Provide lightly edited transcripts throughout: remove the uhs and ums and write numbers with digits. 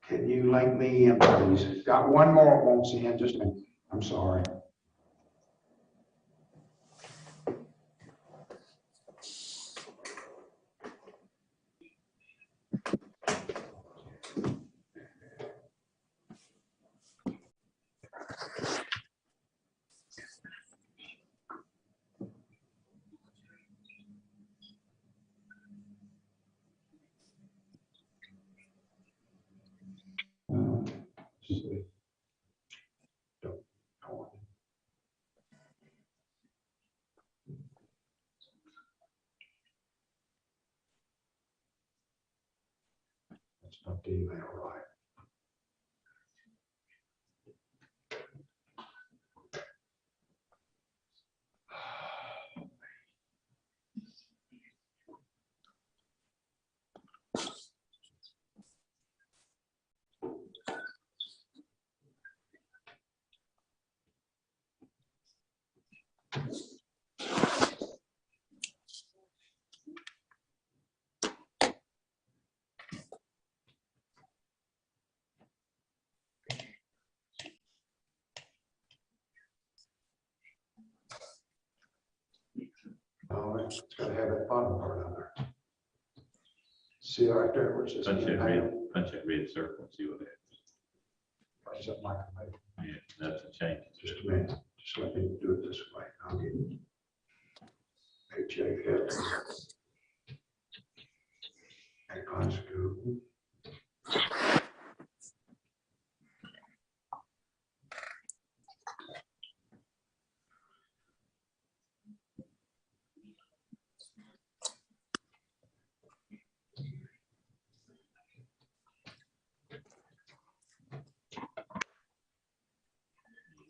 Can you link me in, please? Got one more wants in, just a minute. I'm sorry. That's not the email right. Oh, it's got to have that bottom part on there. See right there where it says Punch that red circle and see what happens. Is that like a Yeah, that's a change. Just a minute. Just let me do it this way. I'll get HAF. Glasgow.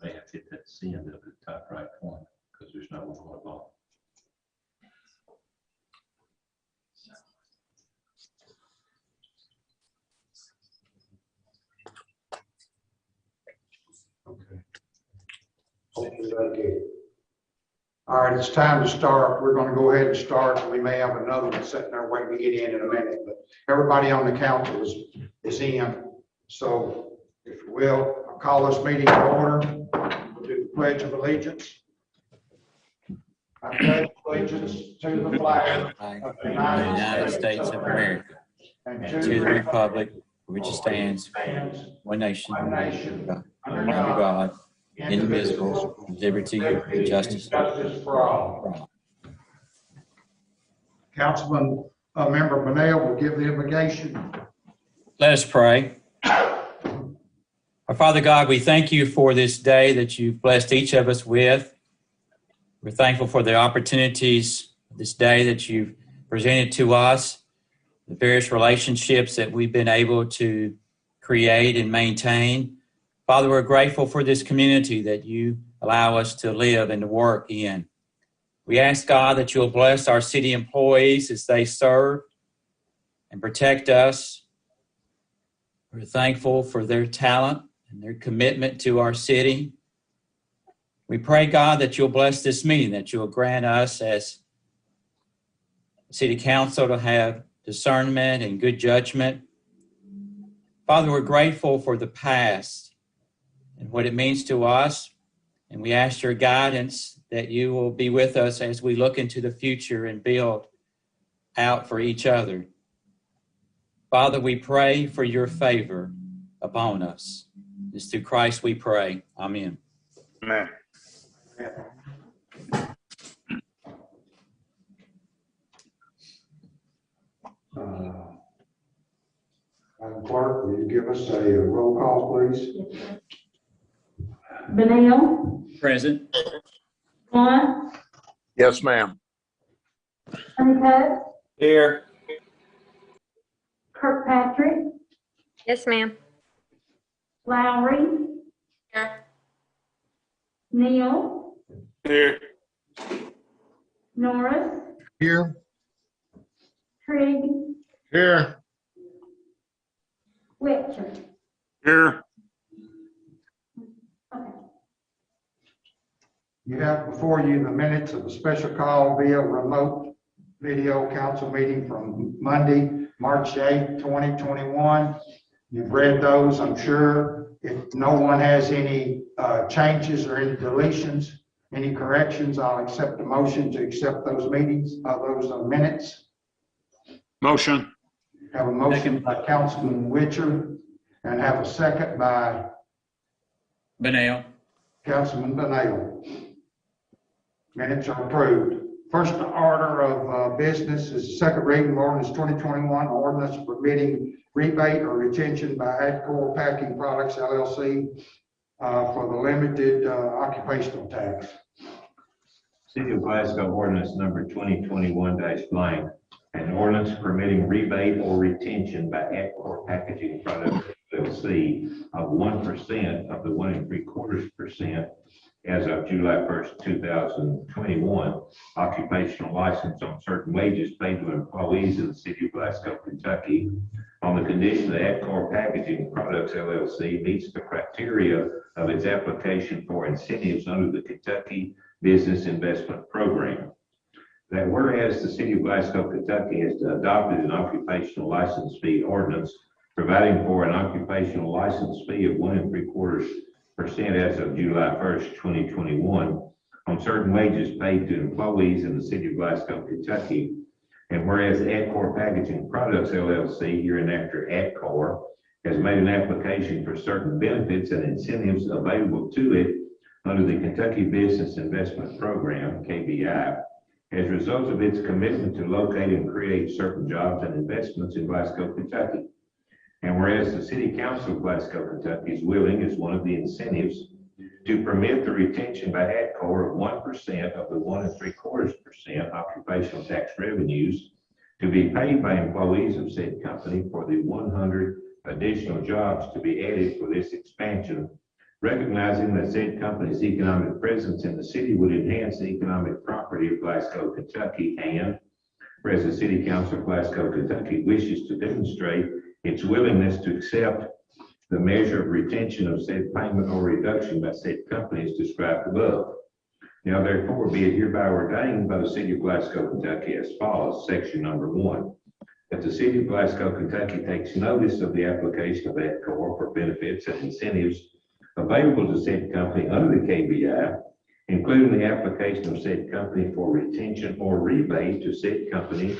They have to hit that send up at the top right corner because there's no one on the ball. Okay. Hopefully that'll get it. All right, it's time to start. We're going to go ahead and start. We may have another one sitting there waiting to get in a minute, but everybody on the council is in. So if you will, I'll call this meeting to order. We'll do the Pledge of Allegiance. I pledge allegiance to the flag of the United States of America and to the republic for which it stands, one nation, under God, indivisible, with liberty and justice for all. Councilman, Member Bunnell will give the invocation. Let us pray. Our Father God, we thank you for this day that you've blessed each of us with. We're thankful for the opportunities this day that you've presented to us, the various relationships that we've been able to create and maintain. Father, we're grateful for this community that you allow us to live and to work in. We ask, God, that you'll bless our city employees as they serve and protect us. We're thankful for their talent and their commitment to our city. We pray, God, that you'll bless this meeting, that you'll grant us as city council to have discernment and good judgment. Father, we're grateful for the past and what it means to us. And we ask your guidance that you will be with us as we look into the future and build out for each other. Father, we pray for your favor upon us. It's through Christ we pray. Amen. Amen. Madam Clerk, will you give us a roll call, please? Bunnell, Present. Blunt, Yes, ma'am. Honeycutt, Here. Kirkpatrick, Yes, ma'am. Lowry, Here. Neal, Here. Norris, Here. Trigg, Here. Witcher. Here. Okay. You have before you the minutes of the special call via remote video council meeting from Monday, March 8th, 2021. You've read those, I'm sure. If no one has any changes or any deletions, any corrections, I'll accept the motion to accept those minutes. Motion. Have a motion by Councilman Witcher and have a second by Benel. Councilman Benel. Minutes are approved. First order of business is the second reading of ordinance 2021, ordinance permitting rebate or retention by Adcore Packing Products LLC for the limited occupational tax. City of Glasgow ordinance number 2021-blank, an ordinance permitting rebate or retention by Adcore Packaging Products LLC of 1% of the 1 3/4% as of July 1st, 2021, occupational license on certain wages paid to employees in the city of Glasgow, Kentucky, on the condition that Adcore Packaging Products LLC meets the criteria of its application for incentives under the Kentucky Business Investment Program. That whereas the city of Glasgow, Kentucky has adopted an occupational license fee ordinance providing for an occupational license fee of 1 3/4% as of July 1st, 2021 on certain wages paid to employees in the city of Glasgow, Kentucky. And whereas Adcore Packaging Products LLC, hereinafter Adcore, has made an application for certain benefits and incentives available to it under the Kentucky Business Investment Program, KBI, as a result of its commitment to locate and create certain jobs and investments in Glasgow, Kentucky. And whereas the City Council of Glasgow, Kentucky is willing, as one of the incentives, to permit the retention by Adcore of 1% of the 1 3/4% occupational tax revenues to be paid by employees of said company for the 100 additional jobs to be added for this expansion, recognizing that said company's economic presence in the city would enhance the economic property of Glasgow, Kentucky, and whereas the City Council of Glasgow, Kentucky wishes to demonstrate its willingness to accept the measure of retention of said payment or reduction by said companies described above. Now therefore be it hereby ordained by the City of Glasgow, Kentucky as follows, section number 1, that the City of Glasgow, Kentucky takes notice of the application of Adcore for benefits and incentives available to said company under the KBI, including the application of said company for retention or rebate to said company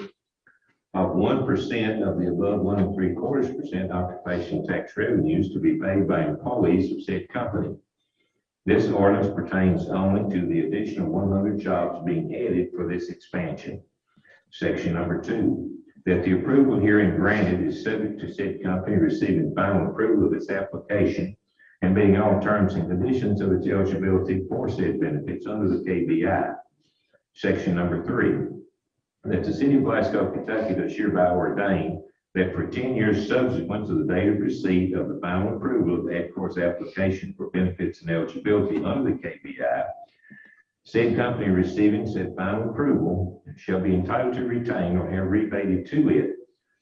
of 1% of the above 1 3/4% occupational tax revenues to be paid by employees of said company. This ordinance pertains only to the additional 100 jobs being added for this expansion. Section number 2, that the approval herein granted is subject to said company receiving final approval of its application and meeting all terms and conditions of its eligibility for said benefits under the KBI. Section number 3, that the City of Glasgow, Kentucky does hereby ordain that for 10 years subsequent to the date of receipt of the final approval of Adcore's application for benefits and eligibility under the KBI, said company receiving said final approval shall be entitled to retain or have rebated to it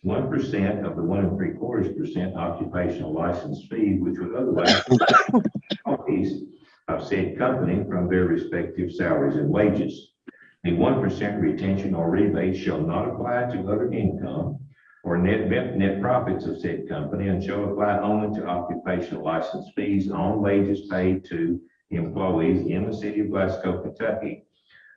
1% of the 1 3/4% occupational license fee, which would otherwise employees of said company from their respective salaries and wages. The 1% retention or rebate shall not apply to other income or net profits of said company and shall apply only to occupational license fees on wages paid to employees in the City of Glasgow, Kentucky,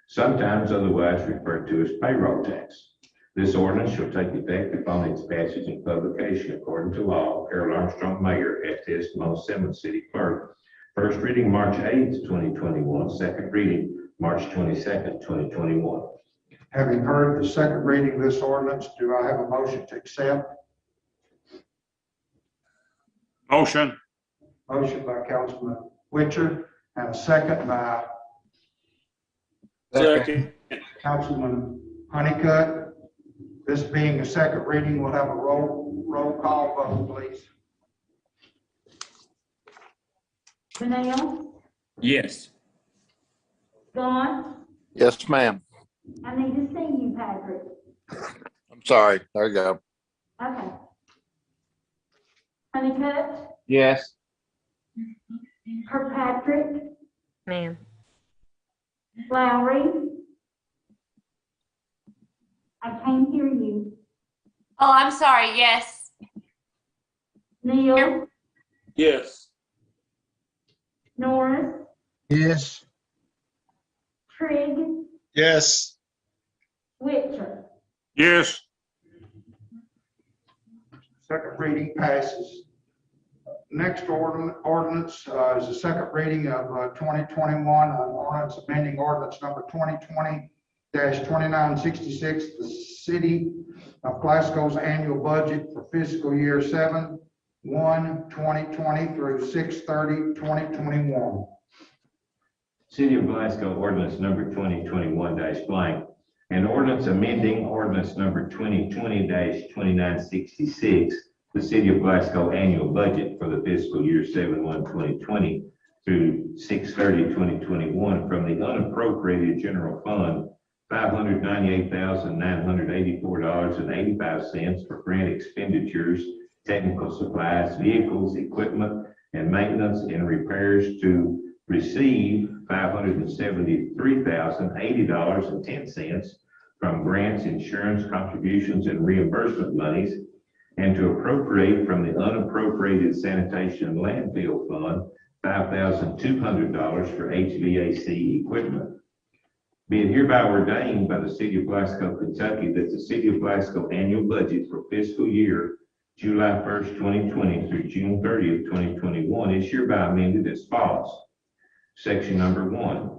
sometimes otherwise referred to as payroll tax. This ordinance shall take effect upon its passage and publication according to law. Harold Armstrong, Mayor, at testimony of Simmons, City Clerk. First reading, March 8th, 2021. Second reading, March 22nd, 2021. Having heard the second reading of this ordinance, do I have a motion to accept? Motion. Motion by Councilman Witcher and a second by Second. Councilman Honeycutt. This being a second reading, we'll have a roll call vote, please. Benel, Yes. Gone. Yes, ma'am. I need to see you, Patrick. I'm sorry. There you go. Okay. Honeycutt, Yes. Kirkpatrick, Ma'am. Lowry. I can't hear you. Oh, I'm sorry. Yes. Neal, Yes. Norris, Yes. Trigg, Yes. Witcher. Yes. Second reading passes. Next ordinance is the second reading of 2021 on ordinance amending ordinance number 2020-2966, the City of Glasgow's annual budget for fiscal year 7/1/2020 through 6/30/2021. City of Glasgow ordinance number 2021-blank, and ordinance amending ordinance number 2020-2966, the City of Glasgow annual budget for the fiscal year 7/1/2020 through 6/30/2021 from the unappropriated general fund, $598,984.85 for grant expenditures, technical supplies, vehicles, equipment, and maintenance and repairs to receive $573,080.10 from grants, insurance, contributions, and reimbursement monies, and to appropriate from the unappropriated sanitation and landfill fund $5,200 for HVAC equipment. Be it hereby ordained by the City of Glasgow, Kentucky, that the City of Glasgow annual budget for fiscal year July 1st, 2020 through June 30th, 2021 is hereby amended as follows. Section number 1.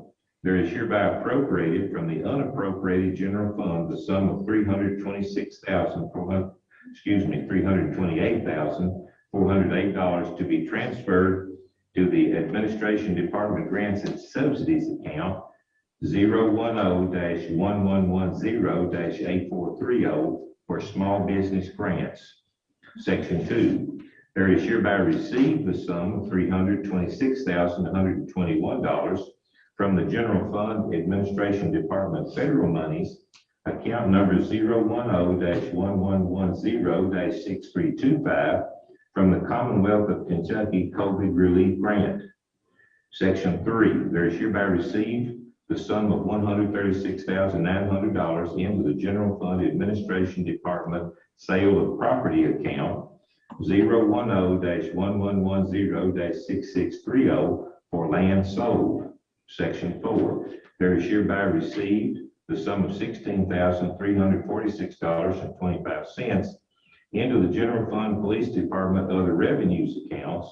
There is hereby appropriated from the unappropriated general fund the sum of $328,408 to be transferred to the Administration Department Grants and Subsidies account 010-1110-8430 for small business grants. Section 2. There is hereby received the sum of $326,121 from the General Fund Administration Department Federal Monies, account number 010-1110-6325 from the Commonwealth of Kentucky COVID Relief Grant. Section 3. There is hereby received the sum of $136,900 into the General Fund Administration Department Sale of Property account 010-1110-6630 for land sold. Section 4. There is hereby received the sum of $16,346.25 into the General Fund Police Department Other Revenues accounts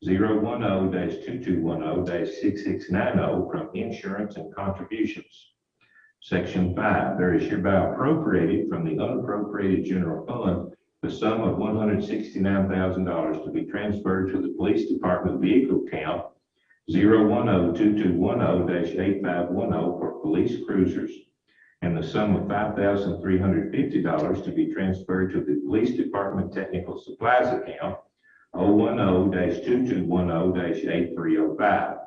010-2210-6690 from insurance and contributions. Section 5. There is hereby appropriated from the unappropriated general fund the sum of $169,000 to be transferred to the Police Department vehicle account 010-2210-8510 for police cruisers, and the sum of $5,350 to be transferred to the Police Department Technical Supplies account 010-2210-8305.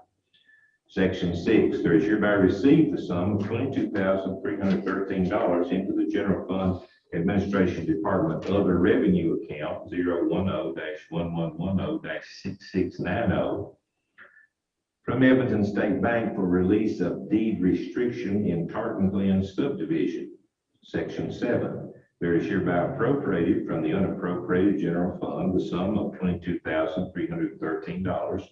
Section 6. There is hereby received the sum of $22,313 into the General Fund Administration Department Other Revenue account 010-1110-6690 from Evanston State Bank for release of deed restriction in Tartan Glen subdivision. Section 7. There is hereby appropriated from the unappropriated general fund the sum of $22,313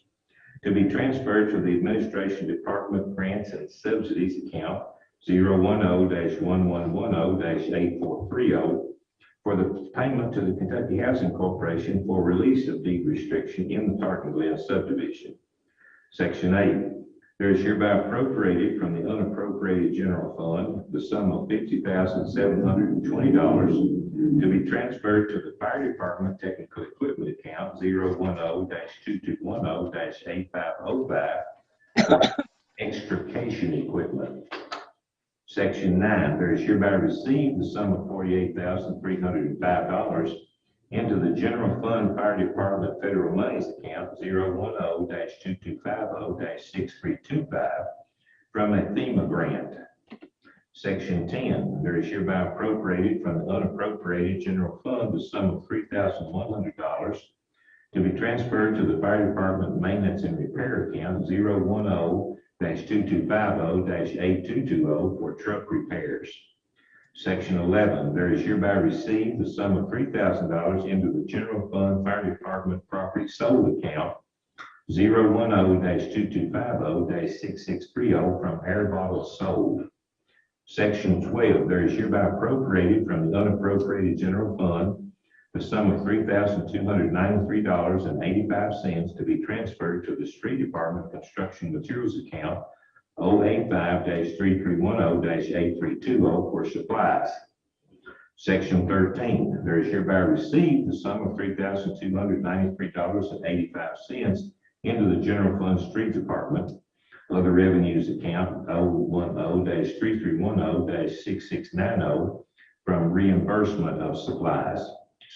to be transferred to the Administration Department Grants and Subsidies account 010-1110-8430 for the payment to the Kentucky Housing Corporation for release of deed restriction in the Tartan Glen subdivision. Section 8. There is hereby appropriated from the unappropriated general fund the sum of $50,720 to be transferred to the Fire Department Technical Equipment account 010-2210-8505 for extrication equipment. Section 9. There is hereby received the sum of $48,305 into the General Fund Fire Department Federal Monies account 010-2250-6325 from a FEMA grant. Section 10. There is hereby appropriated from the unappropriated general fund the sum of $3,100 to be transferred to the Fire Department Maintenance and Repair account 010-2250-8220 for truck repairs. Section 11. There is hereby received the sum of $3,000 into the General Fund Fire Department property sold account 010-2250-6630 from air bottles sold. Section 12, there is hereby appropriated from the unappropriated general fund the sum of $3,293.85 to be transferred to the street department construction materials account 085-3310-8320 for supplies. Section 13, there is hereby received the sum of $3,293.85 into the general fund street department other revenues account 010-3310-6690 from reimbursement of supplies.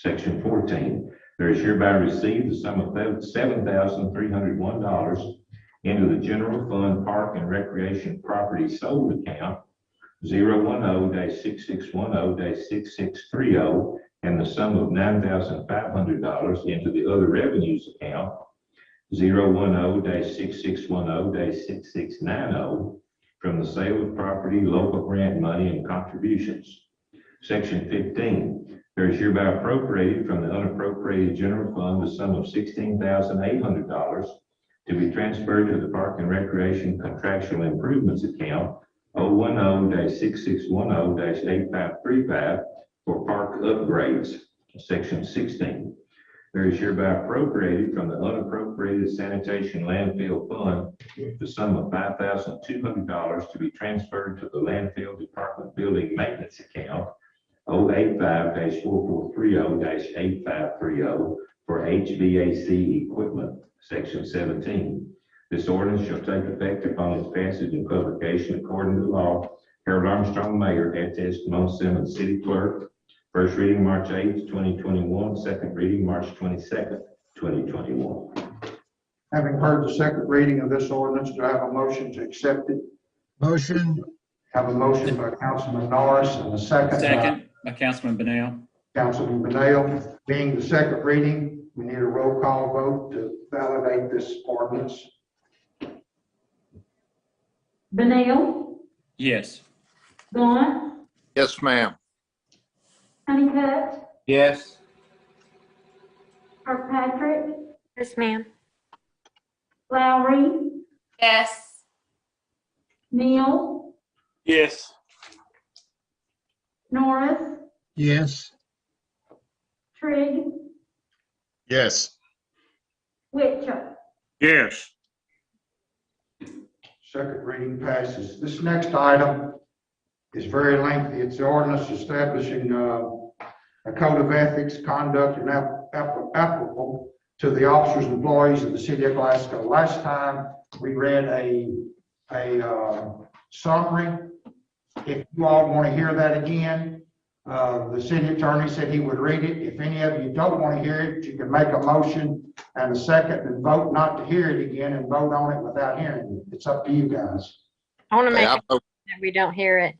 Section 14, there is hereby received the sum of $7,301 into the general fund park and recreation property sold account 010-6610-6630 and the sum of $9,500 into the other revenues account 010-6610-6690 from the sale of property, local grant money, and contributions. Section 15, there is hereby appropriated from the unappropriated general fund the sum of $16,800 to be transferred to the Park and Recreation Contractual Improvements account 010-6610-8535 for park upgrades. Section 16, there is hereby appropriated from the unappropriated sanitation landfill fund the sum of $5,200 to be transferred to the landfill department building maintenance account 085-4430-8530 for HVAC equipment. Section 17, this ordinance shall take effect upon its passage and publication according to law. Harold Armstrong, Mayor, attest Mo Simmons, City Clerk. First reading, March 8th, 2021. Second reading, March 22nd, 2021. Having heard the second reading of this ordinance, do I have a motion to accept it? Motion. Have a motion by Councilman Norris and a second By Councilman Benel. by Councilman Benel. Being the second reading, we need a roll call vote to validate this ordinance. Benel, Yes. Gaunt, Yes, ma'am. Honeycutt, Yes. Kirkpatrick, Yes, ma'am. Lowry, Yes. Neal, Yes. Norris, Yes. Trigg, Yes. Witcher. Yes. Second reading passes. This next item is very lengthy. It's the ordinance establishing a code of ethics, conduct, and applicable to the officers and employees of the city of Glasgow. Last time, we read a summary. If you all want to hear that again, the city attorney said he would read it. If any of you don't want to hear it, you can make a motion and a second and vote not to hear it again and vote on it without hearing it. It's up to you guys. I want to Hey, make I it vote- that we don't hear it.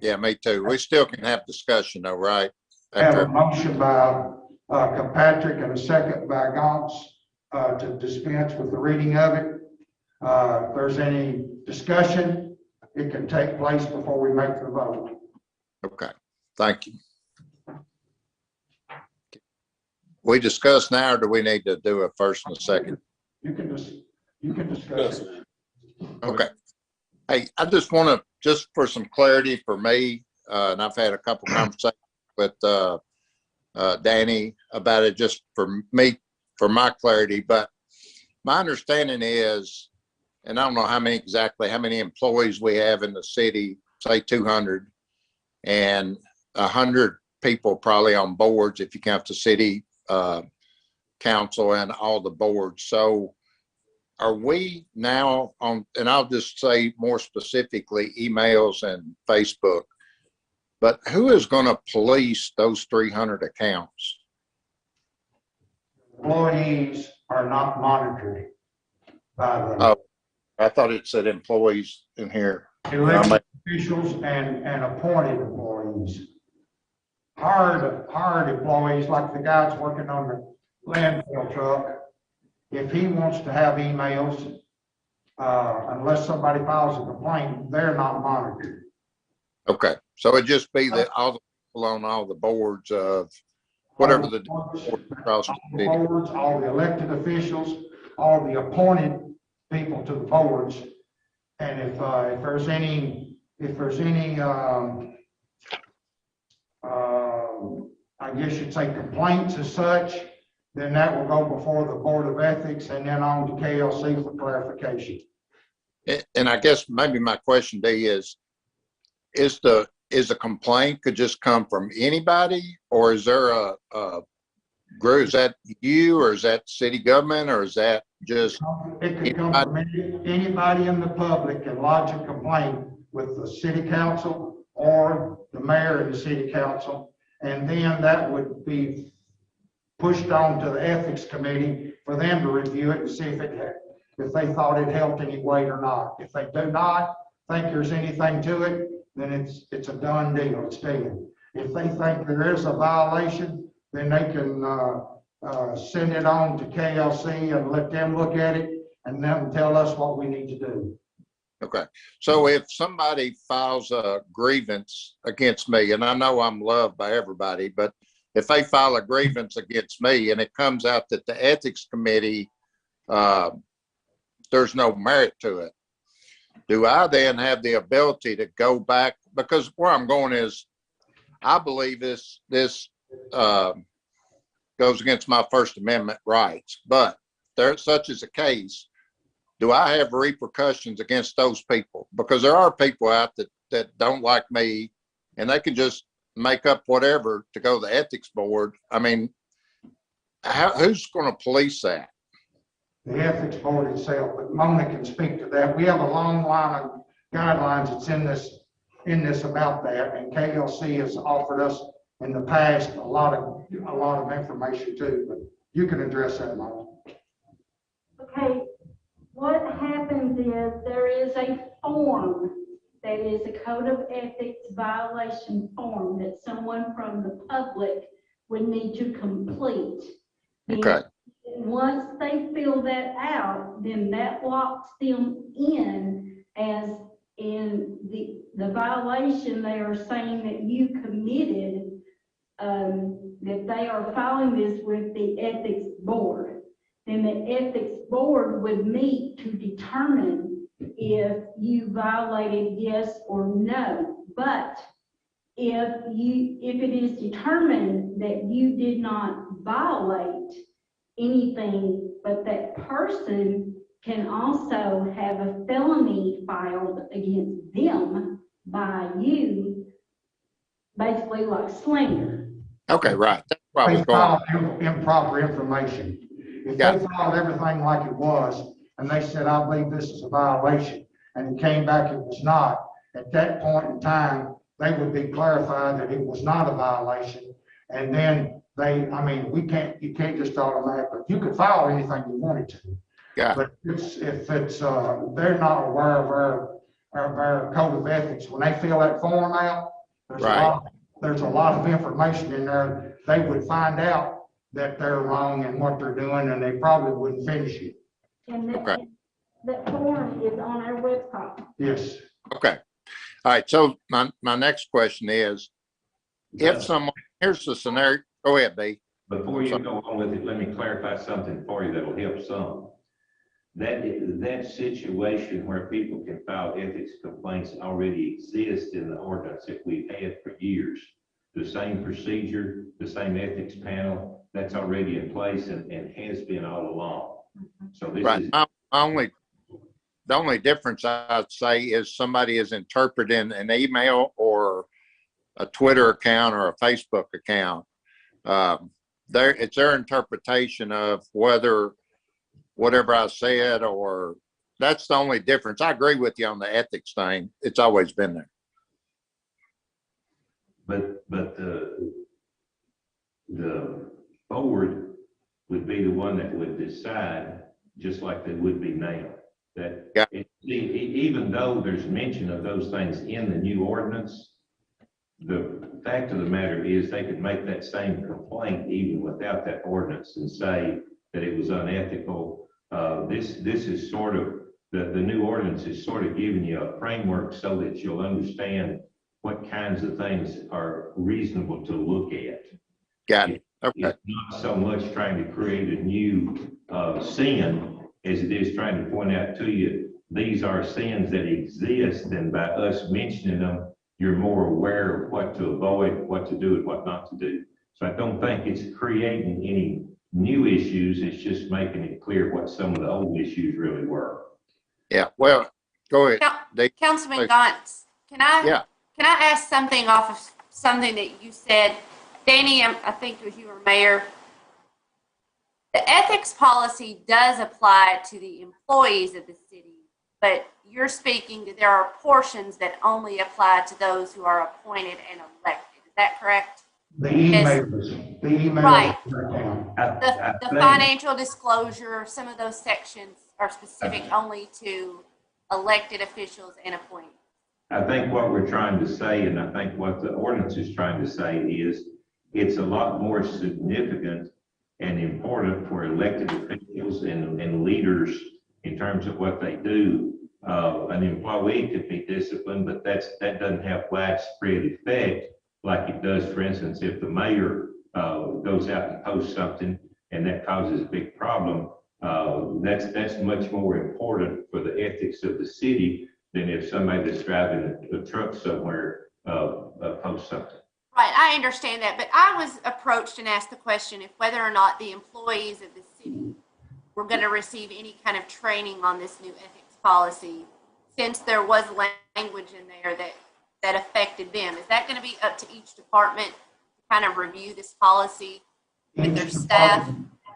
Yeah, me too. We still can have discussion though, right? I have a After, motion by Kirkpatrick and a second by Gaunt to dispense with the reading of it. If there's any discussion, it can take place before we make the vote. okay, thank you. We discuss now, or do we need to do a first and a second? You can discuss it. Okay. Hey, I just want to, just for some clarity for me, and I've had a couple conversations with Danny about it, just for me, for my clarity, but my understanding is, and I don't know how many employees we have in the city, say 200, and 100 people probably on boards if you count the city council and all the boards. So are we now on, and I'll just say more specifically, emails and Facebook, but who is going to police those 300 accounts? Employees are not monitored by the Oh, I thought it said employees in here. elected officials and appointed employees. Hired employees, like the guy that's working on the landfill truck, if he wants to have emails, unless somebody files a complaint, they're not monitored. Okay, so it'd just be that all the people on all the boards of whatever the All across the the city. boards, all the elected officials, all the appointed people to the boards. And if there's any, I guess you'd say complaints as such, then that will go before the Board of Ethics and then on to KLC for clarification. And I guess maybe my question to you is a complaint could just come from anybody, or is there a group? Is that you, or is that city government, or is that just It could come from anybody in the public and lodge a complaint with the city council or the mayor and the city council. And then that would be pushed on to the ethics committee for them to review it and see if they thought it helped any weight or not. If they do not think there's anything to it, then it's a done deal, it's dead. If they think there is a violation, then they can send it on to KLC and let them look at it and then tell us what we need to do. okay? So if somebody files a grievance against me, and I know I'm loved by everybody, but if they file a grievance against me and it comes out that the ethics committee, there's no merit to it, do I then have the ability to go back? Because where I'm going is, I believe this goes against my First Amendment rights, but there, such is the case, do I have repercussions against those people? Because there are people out that don't like me, and they can just make up whatever to go to the ethics board. I mean, who's going to police that? The ethics board itself, but Mona can speak to that. We have a long line of guidelines that's in this about that, and KLC has offered us in the past a lot of information too, but you can address that, Mona. Okay, what happens is there is a form that is a code of ethics violation form that someone from the public would need to complete. Okay. Once they fill that out, then that locks them in as in the violation they are saying that you committed, that they are filing this with the ethics board. Then the ethics board would meet to determine if you violated yes or no. But if it is determined that you did not violate anything, but that person can also have a felony filed against them by you, basically like slander. Okay, right. That's where I was They going. filed improper information. If Yeah. they filed everything like it was, and they said, I believe this is a violation, and it came back it was not, at that point in time, they would be clarified that it was not a violation. And then you can't just automatically, you could file anything you wanted to. Yeah. But if they're not aware of our code of ethics, when they fill that form out, there's a lot of information in there. They would find out that they're wrong in what they're doing, and they probably wouldn't finish it. And Okay. that form is on our website. Yes. Okay. All right. So my next question is, if someone, here's the scenario. Go ahead, B. Before you go on with it, let me clarify something for you that'll help some. That situation where people can file ethics complaints already exists in the ordinance that we've had for years. The same procedure, the same ethics panel, that's already in place and has been all along. So this Right. is The only difference I'd say is somebody is interpreting an email or a Twitter account or a Facebook account. It's their interpretation of whatever I said, or that's the only difference. I agree with you on the ethics thing. It's always been there. But the board would be the one that would decide, just like they would be now. That Yeah. Even though there's mention of those things in the new ordinance, the fact of the matter is they could make that same complaint even without that ordinance and say that it was unethical. This is sort of, the new ordinance is sort of giving you a framework so that you'll understand what kinds of things are reasonable to look at. Got it. Okay, It's not so much trying to create a new sin as it is trying to point out to you, these are sins that exist, and by us mentioning them, you're more aware of what to avoid, what to do, and what not to do. So I don't think it's creating any new issues, it's just making it clear what some of the old issues really were. yeah, well, go ahead. Councilman Like- Gantz, Yeah, can I ask something off of something that you said? Danny, I think it was you or Mayor. The ethics policy does apply to the employees of the city, but you're speaking that there are portions that only apply to those who are appointed and elected. Is that correct? The emails, the emails. Right. I The think- financial disclosure, some of those sections are specific only to elected officials and appointees. I think what we're trying to say, and I think what the ordinance is trying to say is, it's a lot more significant and important for elected officials and leaders in terms of what they do. An employee could be disciplined, but that doesn't have widespread effect like it does, for instance, if the mayor goes out and posts something and that causes a big problem. That's much more important for the ethics of the city than if somebody that's driving a truck somewhere posts something. Right, I understand that, but I was approached and asked the question if whether or not the employees of the city were going to receive any kind of training on this new ethics policy, since there was language in there that affected them. Is that going to be up to each department to kind of review this policy with their staff?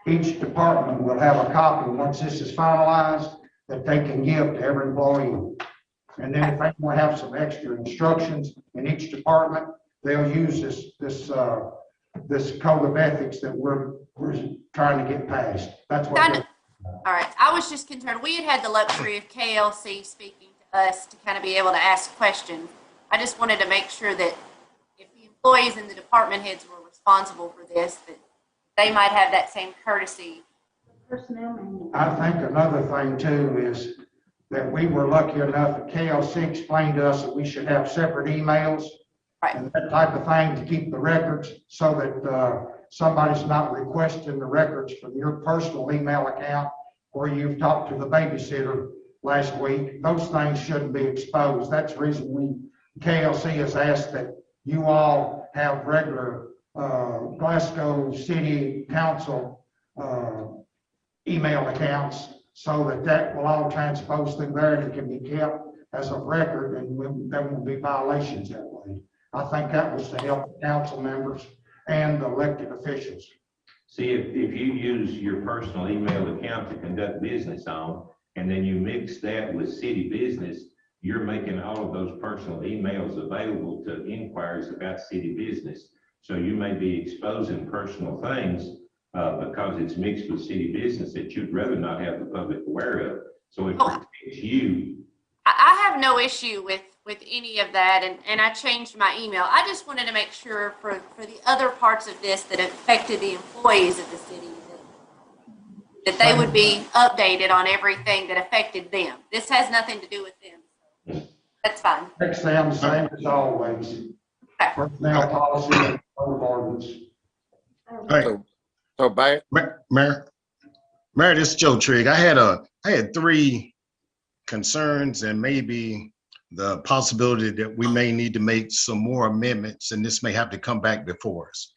Each department will have a copy, once this is finalized, that they can give to every employee. And then if they want to have some extra instructions in each department, they'll use this code of ethics that we're trying to get passed. That's what. All right, I was just concerned. We had the luxury of KLC speaking to us to kind of be able to ask questions. I just wanted to make sure that if the employees and the department heads were responsible for this, that they might have that same courtesy. Personnel manual. I think another thing too is that we were lucky enough that KLC explained to us that we should have separate emails. Right. And that type of thing to keep the records so that somebody's not requesting the records from your personal email account or you've talked to the babysitter last week. Those things shouldn't be exposed. That's the reason KLC has asked that you all have regular Glasgow City Council email accounts so that will all transpose through there and it can be kept as a record and there won't be violations that way. I think that was to help the council members and the elected officials. See, if you use your personal email account to conduct business on, and then you mix that with city business, you're making all of those personal emails available to inquiries about city business. So you may be exposing personal things because it's mixed with city business that you'd rather not have the public aware of. So it protects you. I have no issue with any of that, and I changed my email. I just wanted to make sure for the other parts of this that affected the employees of the city that they would be updated on everything that affected them. This has nothing to do with them. That's fine. Next thing, the same as always. Personnel policy and code of ordinance. All right, so back, Mayor, this is Joe Trigg. I had 3 concerns and maybe the possibility that we may need to make some more amendments, and this may have to come back before us.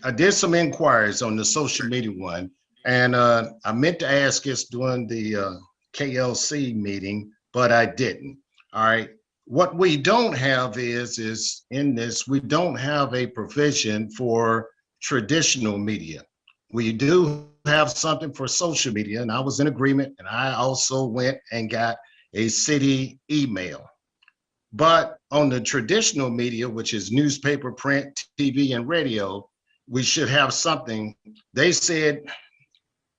I did some inquiries on the social media one, and I meant to ask this during the KLC meeting, but I didn't. All right. What we don't have is in this, we don't have a provision for traditional media. We do have something for social media, and I was in agreement, and I also went and got a city email. But on the traditional media, which is newspaper, print, TV, and radio, we should have something. They said,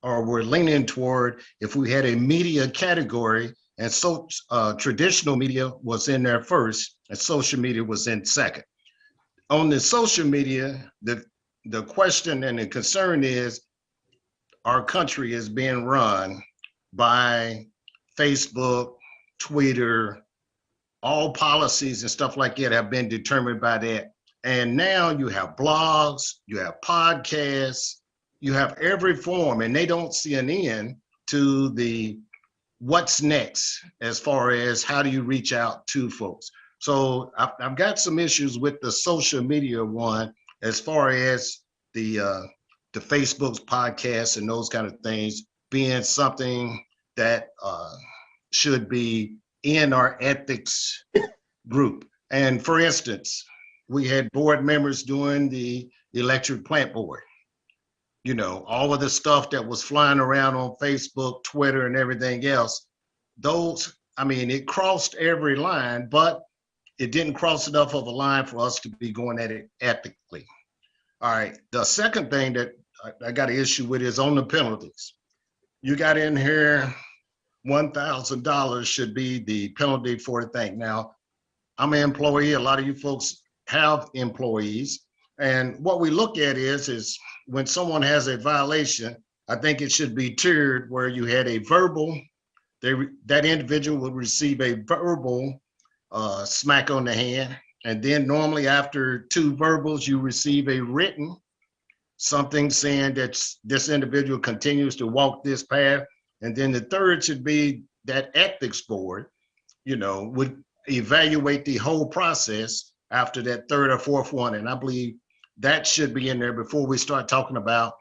or we're leaning toward, if we had a media category, and so traditional media was in there first, and social media was in second. On the social media, the question and the concern is, our country is being run by Facebook, Twitter, all policies and stuff like that have been determined by that. And now you have blogs, you have podcasts, you have every form, and they don't see an end to the what's next as far as how do you reach out to folks. So I've got some issues with the social media one as far as the Facebook's podcasts and those kind of things being something that should be in our ethics group. And for instance, we had board members doing the electric plant board. You know, all of the stuff that was flying around on Facebook, Twitter, and everything else, those, I mean, it crossed every line, but it didn't cross enough of a line for us to be going at it ethically. All right, the second thing that I got an issue with is on the penalties. You got in here, $1,000 should be the penalty for the thing. Now, I'm an employee, a lot of you folks have employees, and what we look at is when someone has a violation, I think it should be tiered where you had a verbal, that individual would receive a verbal smack on the hand. And then normally after 2 verbals, you receive a written, something saying that this individual continues to walk this path. And then the third should be that ethics board, you know, would evaluate the whole process after that 3rd or 4th one. And I believe that should be in there before we start talking about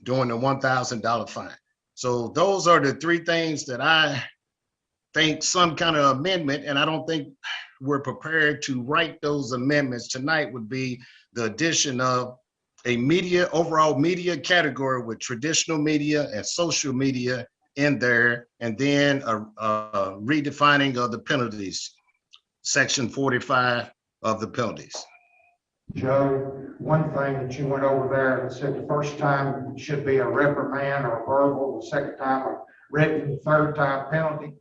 doing the $1,000 fine. So those are the 3 things that I think some kind of amendment, and I don't think we're prepared to write those amendments tonight, would be the addition of a media, overall media category with traditional media and social media in there, and then a redefining of the penalties, section 45 of the penalties. Joe, one thing that you went over there and said the first time should be a reprimand or verbal, the second time a written, third time penalty.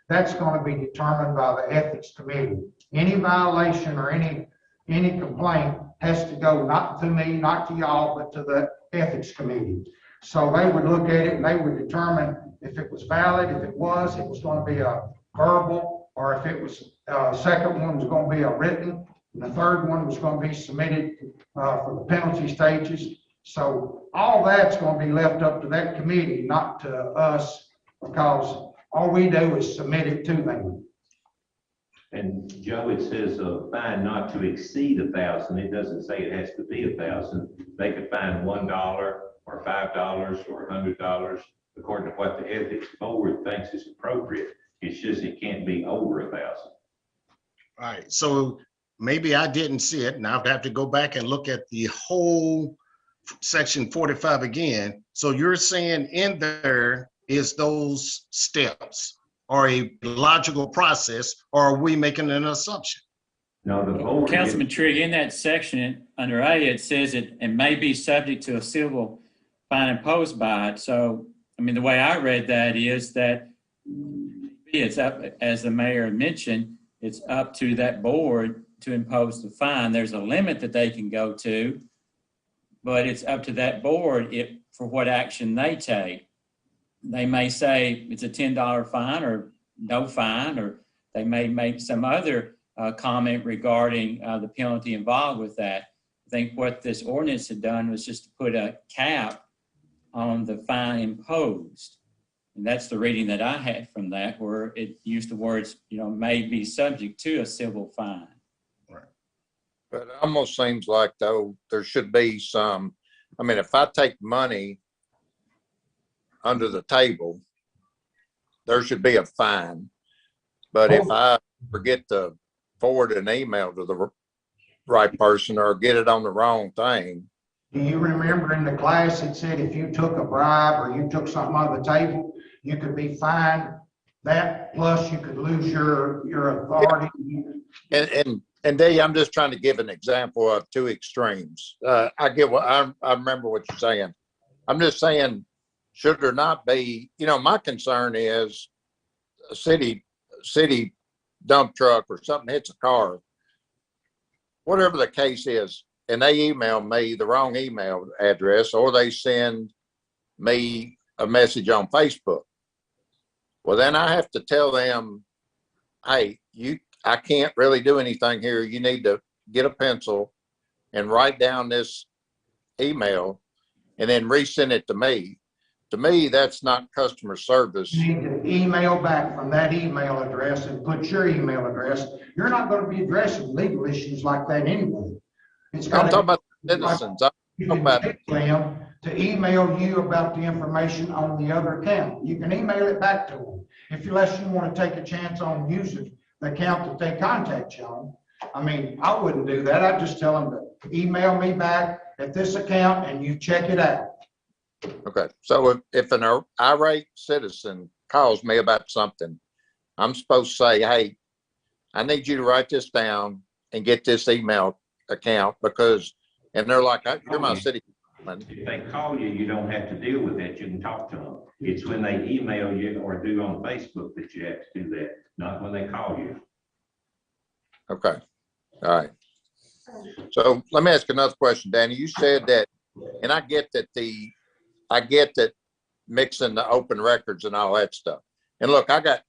That's going to be determined by the ethics committee. Any violation or any complaint has to go not to me, not to y'all, but to the ethics committee. So they would look at it and they would determine if it was valid, if it was going to be a verbal, or if it was, second one was going to be a written, and the third one was going to be submitted for the penalty stages. So all that's going to be left up to that committee, not to us, because all we do is submit it to them. And Joe, it says a fine not to exceed 1,000. It doesn't say it has to be 1,000. They could fine $1 or $5 or $100 according to what the ethics board thinks is appropriate. It's just it can't be over 1,000. All right, so maybe I didn't see it, and I'll have to go back and look at the whole section 45 again. So you're saying in there is those steps or a logical process, or are we making an assumption? No, the board. Councilman Trigg, in that section under A, it says it may be subject to a civil fine imposed by it. So, I mean, the way I read that is that it's up, as the mayor mentioned, it's up to that board to impose the fine. There's a limit that they can go to, but it's up to that board for what action they take. They may say it's a $10 fine or no fine, or they may make some other comment regarding the penalty involved with that. I think what this ordinance had done was just to put a cap on the fine imposed. And that's the reading that I had from that, where it used the words, may be subject to a civil fine. Right. But it almost seems like, though, there should be some, I mean, if I take money under the table, there should be a fine. But if I forget to forward an email to the right person or get it on the wrong thing. Do you remember in the class it said if you took a bribe or you took something on the table, you could be fined that, plus you could lose your authority? And Dave, I'm just trying to give an example of 2 extremes. I get what I remember what you're saying. I'm just saying, should there not be, my concern is a city dump truck or something hits a car, whatever the case is, and they email me the wrong email address, or they send me a message on Facebook. Well, then I have to tell them, hey, I can't really do anything here. You need to get a pencil and write down this email and then resend it to me, that's not customer service. You need to email back from that email address and put your email address. You're not going to be addressing legal issues like that anyway. It's got I'm talking about the citizens. You can tell them to email you about the information on the other account. You can email it back to them. Unless you want to take a chance on using the account that they contact you on. I mean, I wouldn't do that. I'd just tell them to email me back at this account and you check it out. Okay, so if an irate citizen calls me about something, I'm supposed to say, hey, I need you to write this down and get this email account because, and they're like, you're my city. If they call you, you don't have to deal with that. You can talk to them. It's when they email you or do on Facebook that you have to do that, not when they call you. Okay, all right. So let me ask another question, Danny. You said that, and I get that mixing the open records and all that stuff. And look, I got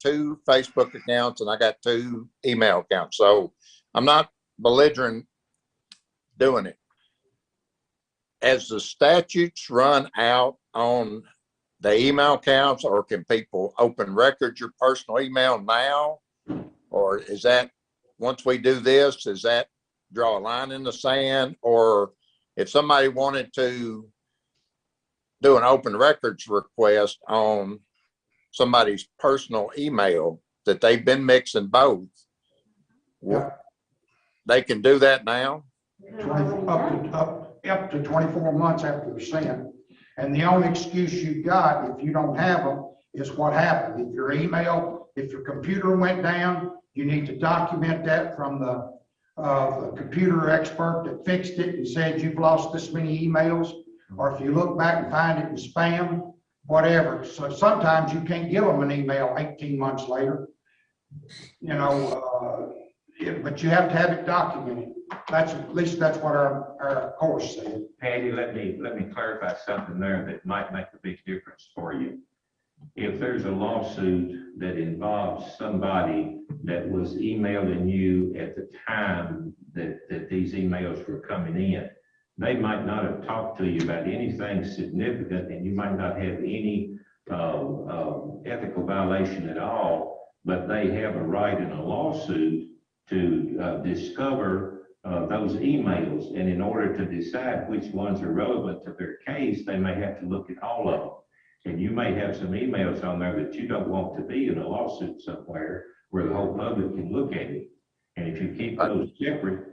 2 Facebook accounts and I got 2 email accounts. So I'm not belligerent doing it. As the statutes run out on the email accounts, or can people open records your personal email now? Or is that, once we do this, does that draw a line in the sand? Or if somebody wanted to do an open records request on somebody's personal email that they've been mixing both, they can do that now? Up to 24 months after they're sent. And the only excuse you got if you don't have them is what happened. If your computer went down, you need to document that from the computer expert that fixed it and said you've lost this many emails. Or if you look back and find it in spam, whatever. So sometimes you can't give them an email 18 months later, but you have to have it documented. At least that's what our course said. Patty, let me clarify something there that might make a big difference for you. If there's a lawsuit that involves somebody that was emailing you at the time that these emails were coming in, they might not have talked to you about anything significant, and you might not have any ethical violation at all, but they have a right in a lawsuit to discover those emails. And in order to decide which ones are relevant to their case, they may have to look at all of them. And you may have some emails on there that you don't want to be in a lawsuit somewhere where the whole public can look at it. And if you keep those separate,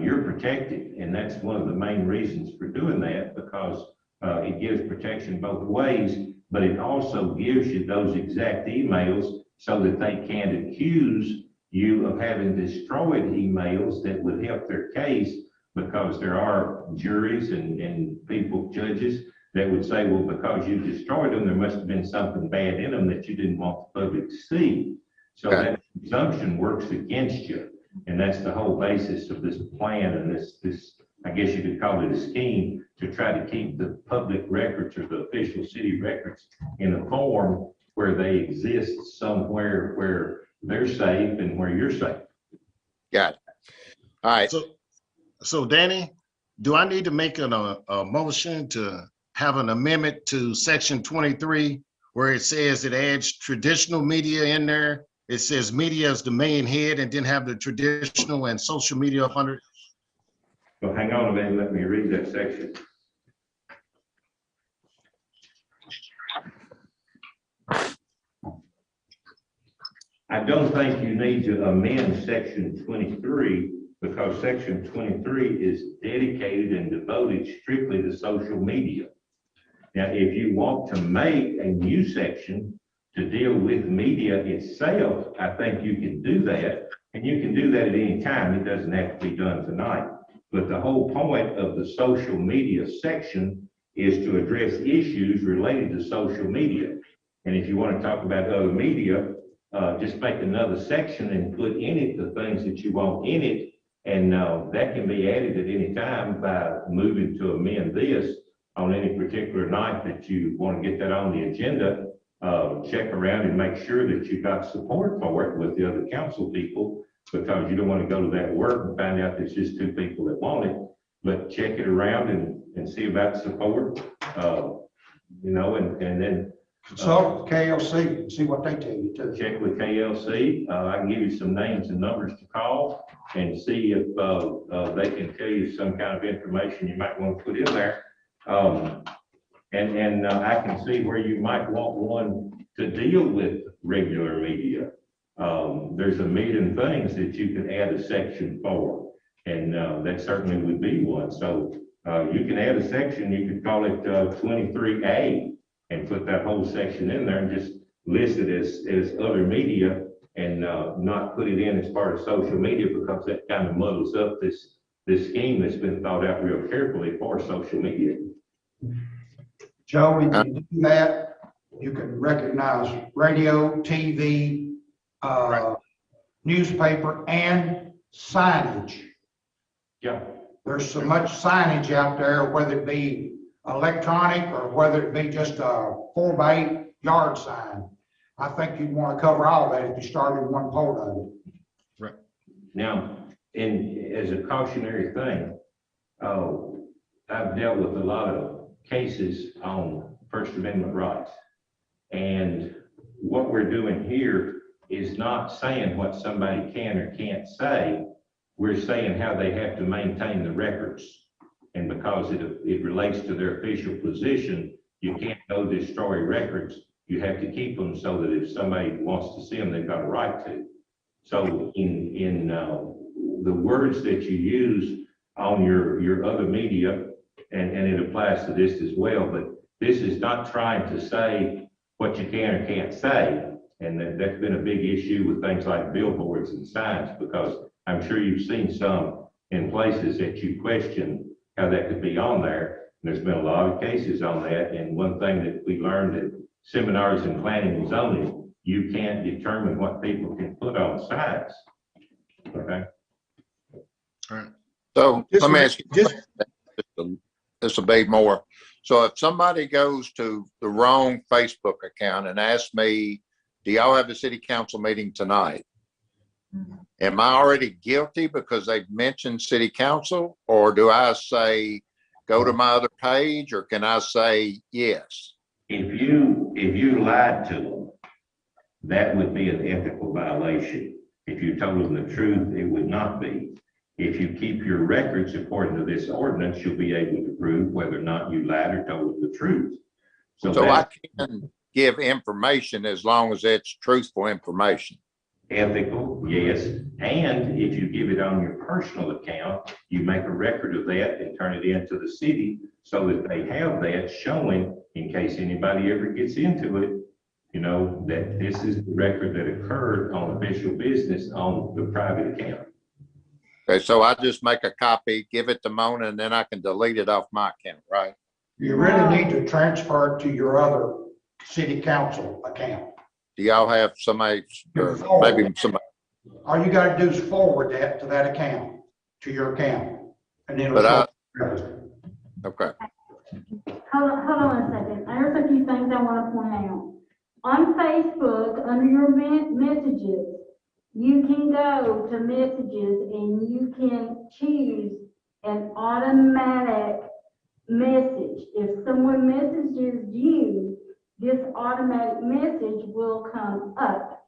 you're protected. And that's one of the main reasons for doing that, because it gives protection both ways, but it also gives you those exact emails so that they can't accuse you of having destroyed emails that would help their case, because there are juries and people, judges, that would say, well, because you destroyed them, there must have been something bad in them that you didn't want the public to see. So that presumption works against you. And that's the whole basis of this plan and this, I guess you could call it a scheme, to try to keep the public records or the official city records in a form where they exist somewhere where they're safe and where you're safe. Got it. All right. So Danny, do I need to make a motion to have an amendment to section 23 where it says it adds traditional media in there? It says media as the main head and then have the traditional and social media up under it. Well, hang on a minute, let me read that section. I don't think you need to amend section 23, because section 23 is dedicated and devoted strictly to social media. Now, if you want to make a new section to deal with media itself, I think you can do that, and you can do that at any time. It doesn't have to be done tonight. But the whole point of the social media section is to address issues related to social media. And if you want to talk about other media, just make another section and put in it the things that you want in it. And that can be added at any time by moving to amend this on any particular night that you want to get that on the agenda. Check around and make sure that you got support for it with the other council people because you don't want to go to that work and find out there's just two people that want it. But check it around and see about support, you know, and then Consult with KLC and see what they tell you too. check with KLC. I can give you some names and numbers to call and see if they can tell you some kind of information you might want to put in there. And I can see where you might want one to deal with regular media. There's a million things that you can add a section for, and that certainly would be one. So you can add a section, you could call it 23A, and put that whole section in there and just list it as other media, and not put it in as part of social media, because that kind of muddles up this scheme that's been thought out real carefully for social media. Joe, when you do that, you can recognize radio, TV, newspaper, and signage. Yeah. There's so much signage out there, whether it be electronic or whether it be just a 4x8 yard sign. I think you'd want to cover all that if you started one part of it. Right. Now, as a cautionary thing, I've dealt with a lot of cases on First Amendment rights. And what we're doing here is not saying what somebody can or can't say. We're saying how they have to maintain the records. And because it relates to their official position, you can't go destroy records. You have to keep them so that if somebody wants to see them, they've got a right to. So in the words that you use on your other media, and it applies to this as well, but this is not trying to say what you can or can't say. And that's been a big issue with things like billboards and signs, because I'm sure you've seen some in places that you question how that could be on there. And there's been a lot of cases on that. And one thing that we learned at seminars in planning and zoning, you can't determine what people can put on signs. Okay. All right. So Just let me ask you, just- this will be more. So if somebody goes to the wrong Facebook account and asks me, do y'all have a city council meeting tonight? Am I already guilty because they've mentioned city council, or do I say, go to my other page, or can I say yes? If you lied to them, that would be an ethical violation. If you told them the truth, it would not be. If you keep your records according to this ordinance, you'll be able to prove whether or not you lied or told them the truth. So I can give information as long as it's truthful information. Ethical, yes. And if you give it on your personal account, you make a record of that and turn it into the city so that they have that showing, in case anybody ever gets into it, you know, that this is the record that occurred on official business on the private account. Okay, so I just make a copy, give it to Mona, and then I can delete it off my account, right? You really need to transfer it to your other city council account. Do y'all have somebody, or maybe somebody? All you gotta do is forward that to that account, to your account. And then But okay. Hold on a second. There's a few things I want to point out. On Facebook, under your messages, you can go to messages and you can choose an automatic message. If someone messages you, this automatic message will come up.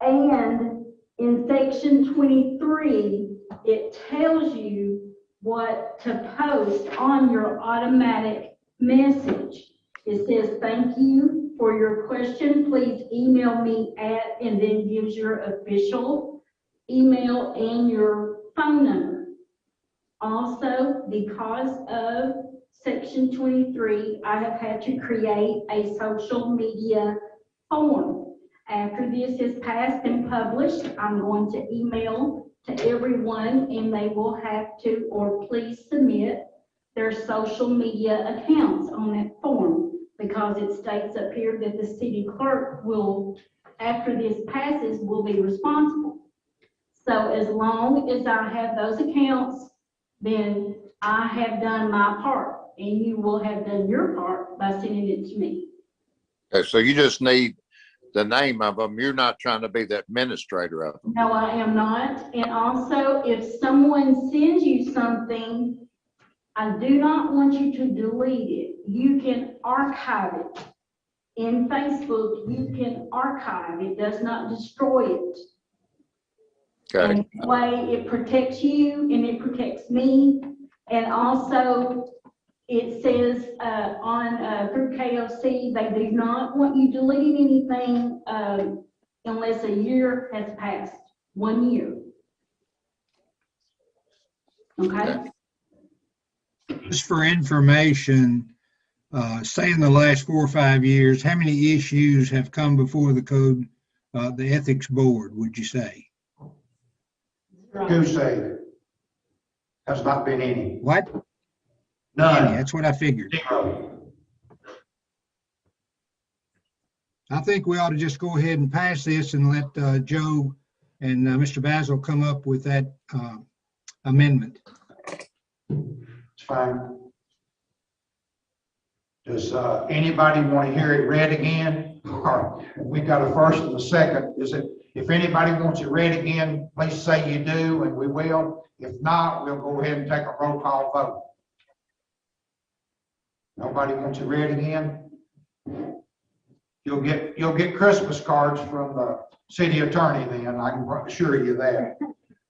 And in section 23, it tells you what to post on your automatic message. It says, thank you for your question. Please email me at, and then gives your official email and your phone number. Also, because of section 23, I have had to create a social media form. After this is passed and published, I'm going to email to everyone, and they will have to, or please submit their social media accounts on that form, because it states up here that the city clerk will, after this passes, will be responsible. So as long as I have those accounts, then I have done my part, and you will have done your part by sending it to me. Okay, so you just need the name of them. You're not trying to be the administrator of them. No, I am not. And also, if someone sends you something, I do not want you to delete it. You can archive it. In Facebook, you can archive. It does not destroy it. Okay. And that way, it protects you and it protects me. And also, it says through KOC, they do not want you deleting anything unless a year has passed, 1 year. Okay? Just for information, say in the last 4 or 5 years, how many issues have come before the code, the ethics board, would you say? Goose egg. Has not been any. What? None. That's what I figured. Zero. I think we ought to just go ahead and pass this and let Joe and Mr. Basil come up with that amendment. It's fine. Does anybody want to hear it read again? We got a first and a second. If anybody wants it read again, please say you do, and we will. If not, we'll go ahead and take a roll call vote. Nobody wants it read again? You'll get Christmas cards from the city attorney then, I can assure you that.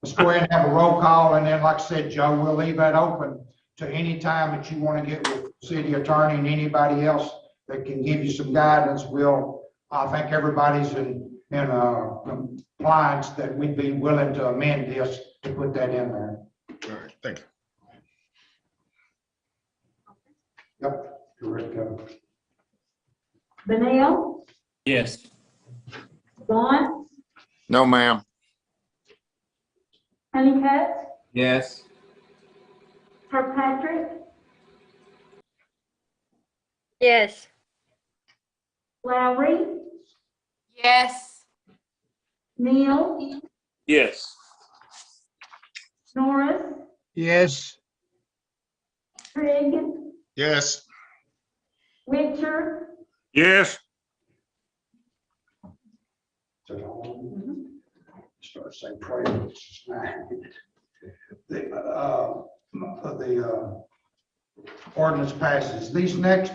Let's go ahead and have a roll call, and then, like I said, Joe, we'll leave that open to any time that you want to get with the city attorney and anybody else that can give you some guidance. I think everybody's in compliance that we'd be willing to amend this to put that in there. All right, thank you. Yep, correct. Benel, Yes. Vaughn, No, ma'am. Honeycutt, Yes. Kirkpatrick, Yes. Lowry, Yes. Neal, Yes. Norris, Yes. Trigg, Yes. Witcher, Yes. Start saying prayers. The ordinance passes. These next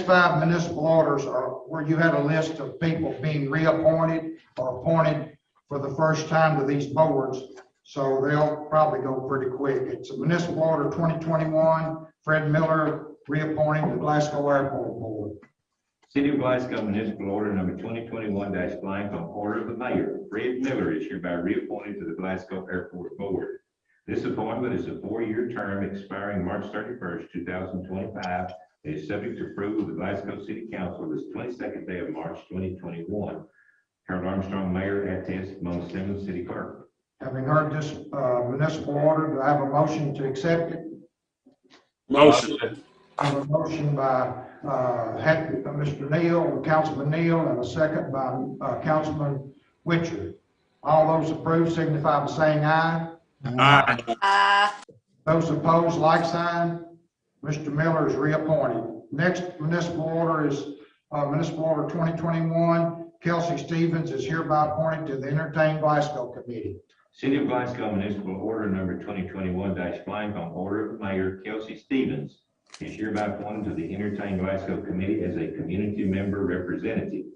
5 municipal orders are where you had a list of people being reappointed or appointed for the first time to these boards. So they'll probably go pretty quick. It's a municipal order 2021, Fred Miller reappointing the Glasgow Airport Board. City of Glasgow Municipal Order number 2021-blank on order of the mayor. Fred Miller is hereby reappointed to the Glasgow Airport Board. This appointment is a 4-year term expiring March 31st, 2025. It is subject to approval of the Glasgow City Council this 22nd day of March 2021. Harold Armstrong, Mayor, attest. Mona Simmons, City Clerk. Having heard this municipal order, do I have a motion to accept it? Motion. I have a motion by Mr. Neal, Councilman Neal, and a second by Councilman Witcher. All those approved signify by saying aye. Aye. Those opposed, like sign. Mr. Miller is reappointed. Next municipal order is Municipal Order 2021. Kelsey Stevens is hereby appointed to the Entertain Glasgow Committee. City of Glasgow Municipal Order number 2021-blank on order of the mayor. Kelsey Stevens is hereby appointed to the Entertain Glasgow Committee as a community member representative.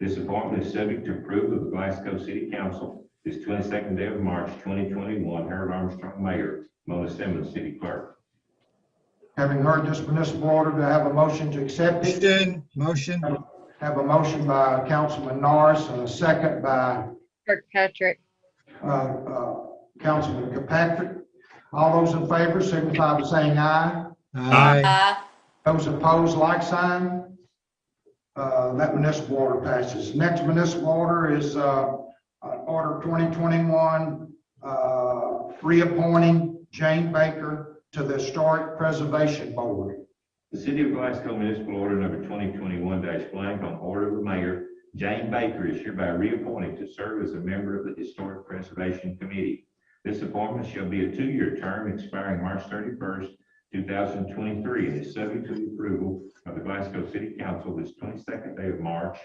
This appointment is subject to approval of the Glasgow City Council this 22nd day of March 2021. Harold Armstrong, Mayor. Mona Simmons, City Clerk. Having heard this municipal order, do I have a motion to accept it? Motion. Have a motion by Councilman Norris and a second by Kirkpatrick. Councilman Kirkpatrick. All those in favor signify by saying aye. Aye. Those opposed, like sign. That municipal order passes. Next municipal order is Order 2021, reappointing Jane Baker to the Historic Preservation Board. The City of Glasgow Municipal Order number 2021-blank on order of the mayor. Jane Baker is hereby reappointed to serve as a member of the Historic Preservation Committee. This appointment shall be a 2-year term expiring March 31st, 2023, and is subject to the approval of the Glasgow City Council this 22nd day of March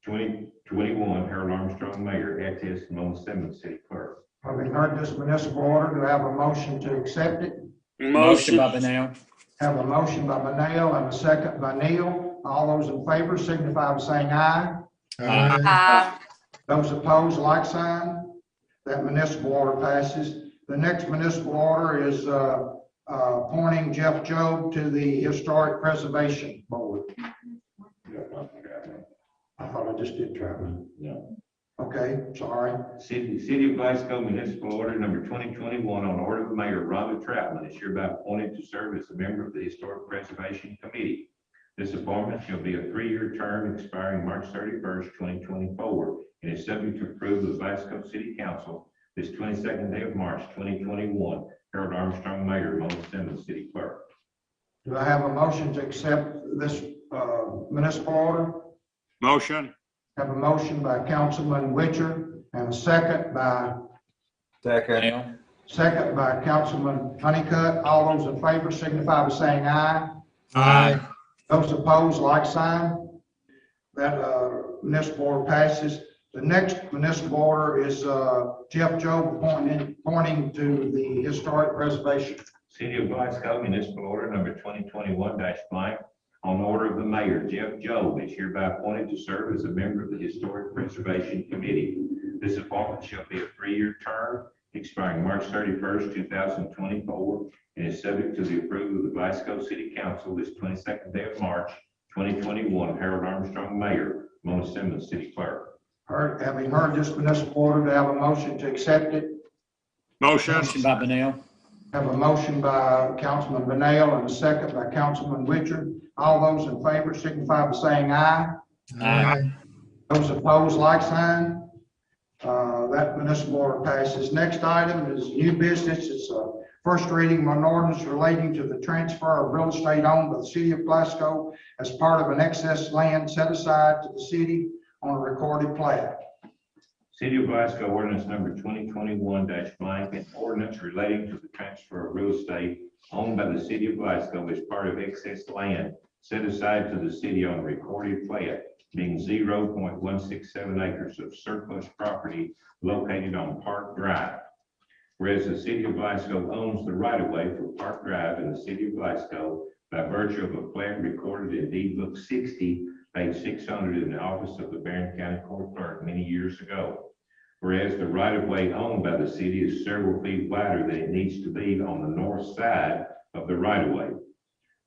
2021, Harold Armstrong, Mayor, attest Mona Simmons, City Clerk. Having heard this municipal order, do I have a motion to accept it? Motion Motion. by Benel. Have a motion by Benel and a second by Neal. All those in favor signify by saying aye. Aye. Those opposed, like sign. That municipal order passes. The next municipal order is appointing Jeff Job to the Historic Preservation Board. I thought I just did Troutman. No. Okay, sorry. City of Glasgow Municipal Order number 2021 on order of the Mayor Rhonda Troutman is hereby appointed to serve as a member of the Historic Preservation Committee. This appointment shall be a 3-year term expiring March 31st, 2024, and is subject to approval of Glasgow City Council this 22nd day of March, 2021. Harold Armstrong, Mayor, Mona Simmons, City Clerk. Do I have a motion to accept this municipal order? Motion. Have a motion by Councilman Witcher and a second by Councilman Honeycutt. All those in favor signify by saying aye. Aye. Those opposed, like sign. That municipal order passes. The next municipal order is Jeff Job appointing to the Historic Preservation. City of Glasgow Municipal Order number 2021-blank on order of the Mayor, Jeff Job is hereby appointed to serve as a member of the Historic Preservation Committee. This appointment shall be a 3-year term expiring March 31st, 2024, and is subject to the approval of the Glasgow City Council this 22nd day of March, 2021. Harold Armstrong, Mayor, Mona Simmons, City Clerk. Having heard this municipal order, do I have a motion to accept it? Motion. Motion by Benel. Have a motion by Councilman Benel and a second by Councilman Witcher. All those in favor signify by saying aye. Aye. Those opposed, like sign. That municipal order passes. Next item is new business. It's a first reading of an ordinance relating to the transfer of real estate owned by the City of Glasgow as part of an excess land set aside to the city on a recorded plat. City of Glasgow ordinance number 2021-blank, an ordinance relating to the transfer of real estate owned by the City of Glasgow as part of excess land set aside to the city on a recorded plat, being 0.167 acres of surplus property located on Park Drive. Whereas the City of Glasgow owns the right-of-way for Park Drive in the City of Glasgow by virtue of a plat recorded in Deed Book 60, page 600 in the office of the Barron County Court Clerk many years ago. Whereas the right-of-way owned by the city is several feet wider than it needs to be on the north side of the right-of-way.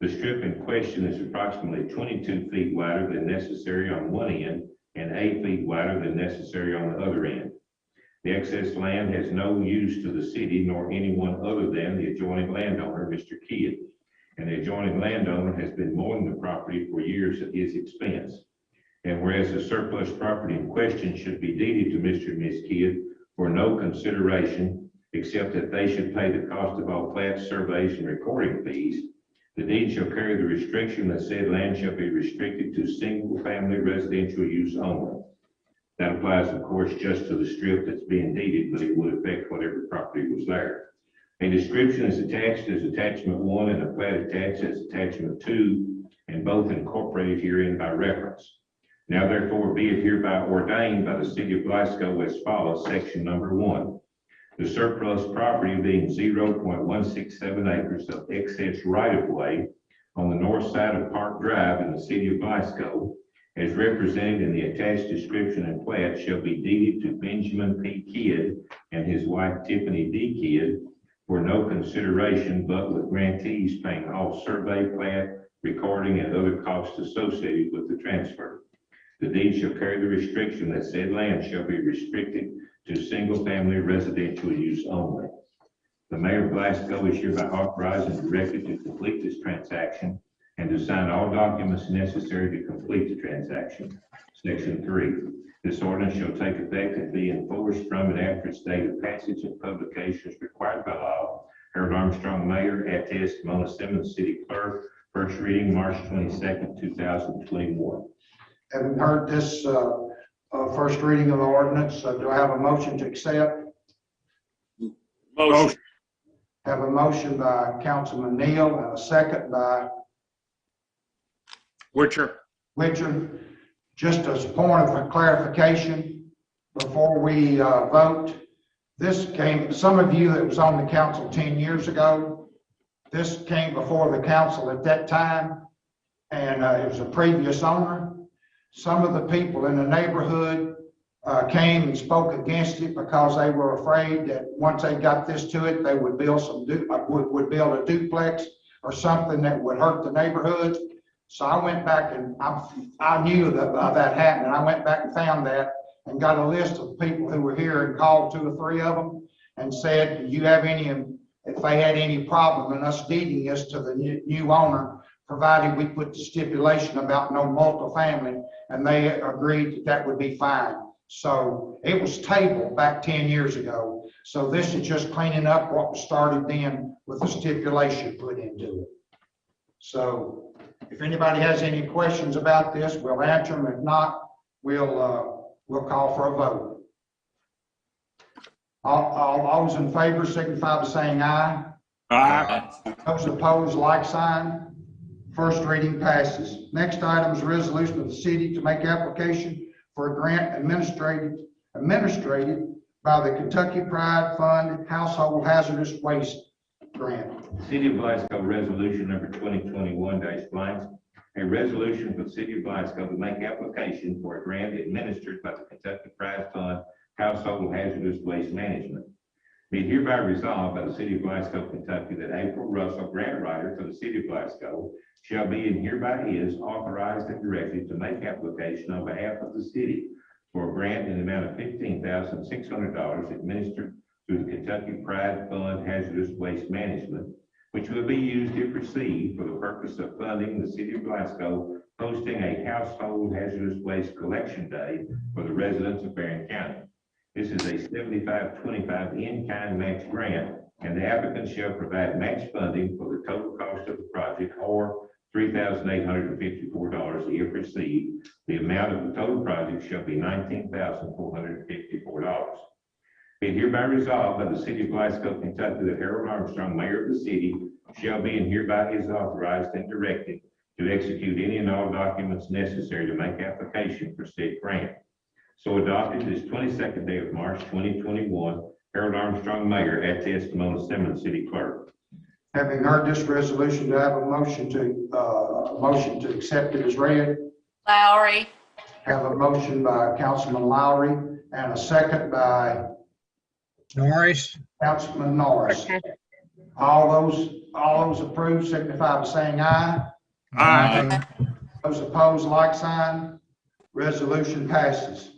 The strip in question is approximately 22 feet wider than necessary on one end and 8 feet wider than necessary on the other end. The excess land has no use to the city nor anyone other than the adjoining landowner, Mr. Kidd, and the adjoining landowner has been mowing the property for years at his expense. And whereas the surplus property in question should be deeded to Mr. and Ms. Kidd for no consideration except that they should pay the cost of all plats, surveys, and recording fees, the deed shall carry the restriction that said land shall be restricted to single-family residential use only. That applies, of course, just to the strip that's being deeded, but it would affect whatever property was there. A description is attached as attachment 1 and a plat attached as attachment 2, and both incorporated herein by reference. Now therefore be it hereby ordained by the City of Glasgow as follows, section number 1. The surplus property being 0.167 acres of excess right-of-way on the north side of Park Drive in the City of Glasgow, as represented in the attached description and plat, shall be deeded to Benjamin P. Kidd and his wife Tiffany D. Kidd for no consideration, but with grantees paying all survey, plat, recording, and other costs associated with the transfer. The deed shall carry the restriction that said land shall be restricted to single-family residential use only. The Mayor of Glasgow is hereby authorized and directed to complete this transaction and to sign all documents necessary to complete the transaction. Section 3. This ordinance shall take effect and be enforced from and after its date of passage and publication as required by law. Harold Armstrong, Mayor, attest Mona Simmons, City Clerk. First reading, March 22nd, 2021. Having heard this first reading of the ordinance, do I have a motion to accept? Motion. Have a motion by Councilman Neal and a second by Witcher. Witcher. just as a point of clarification, before we vote, this came, some of you that was on the council 10 years ago, this came before the council at that time, and it was a previous owner. Some of the people in the neighborhood came and spoke against it because they were afraid that once they got this to it, they would build would build a duplex or something that would hurt the neighborhood. So I went back and I knew that happened. I went back and found that and got a list of people who were here and called 2 or 3 of them and said, "Do you have any, if they had any problem in us deeding this to the new owner, provided we put the stipulation about no multifamily," and they agreed that that would be fine. So it was tabled back 10 years ago. So this is just cleaning up what was started then with the stipulation put into it. So if anybody has any questions about this, we'll answer them. If not, we'll call for a vote. All those in favor signify by saying aye. Aye. Those opposed, like sign. First reading passes. Next item is a resolution of the city to make application for a grant administrated by the Kentucky Pride Fund Household Hazardous Waste Grant. City of Glasgow Resolution number 2021-blank. A resolution for the City of Glasgow to make application for a grant administered by the Kentucky Pride Fund Household Hazardous Waste Management. Be it hereby resolved by the City of Glasgow, Kentucky, that April Russell, grant writer for the City of Glasgow, shall be and hereby is authorized and directed to make application on behalf of the city for a grant in the amount of $15,600 administered through the Kentucky Pride Fund Hazardous Waste Management, which will be used if received for the purpose of funding the City of Glasgow hosting a household hazardous waste collection day for the residents of Barron County. This is a 75-25 in-kind match grant, and the applicant shall provide match funding for the total cost of the project, or $3,854 if received. The amount of the total project shall be $19,454. Be it hereby resolved by the City of Glasgow, Kentucky, that Harold Armstrong, Mayor of the city, shall be and hereby is authorized and directed to execute any and all documents necessary to make application for said grant. So adopted this 22nd day of March 2021, Harold Armstrong, Mayor, attests to Mona Simmons, City Clerk. Having heard this resolution, do I have a motion to accept it as read? Lowry. Have a motion by Councilman Lowry and a second by Norris. Councilman Norris. All those approved signify by saying aye. Aye. Those opposed, like sign. Resolution passes.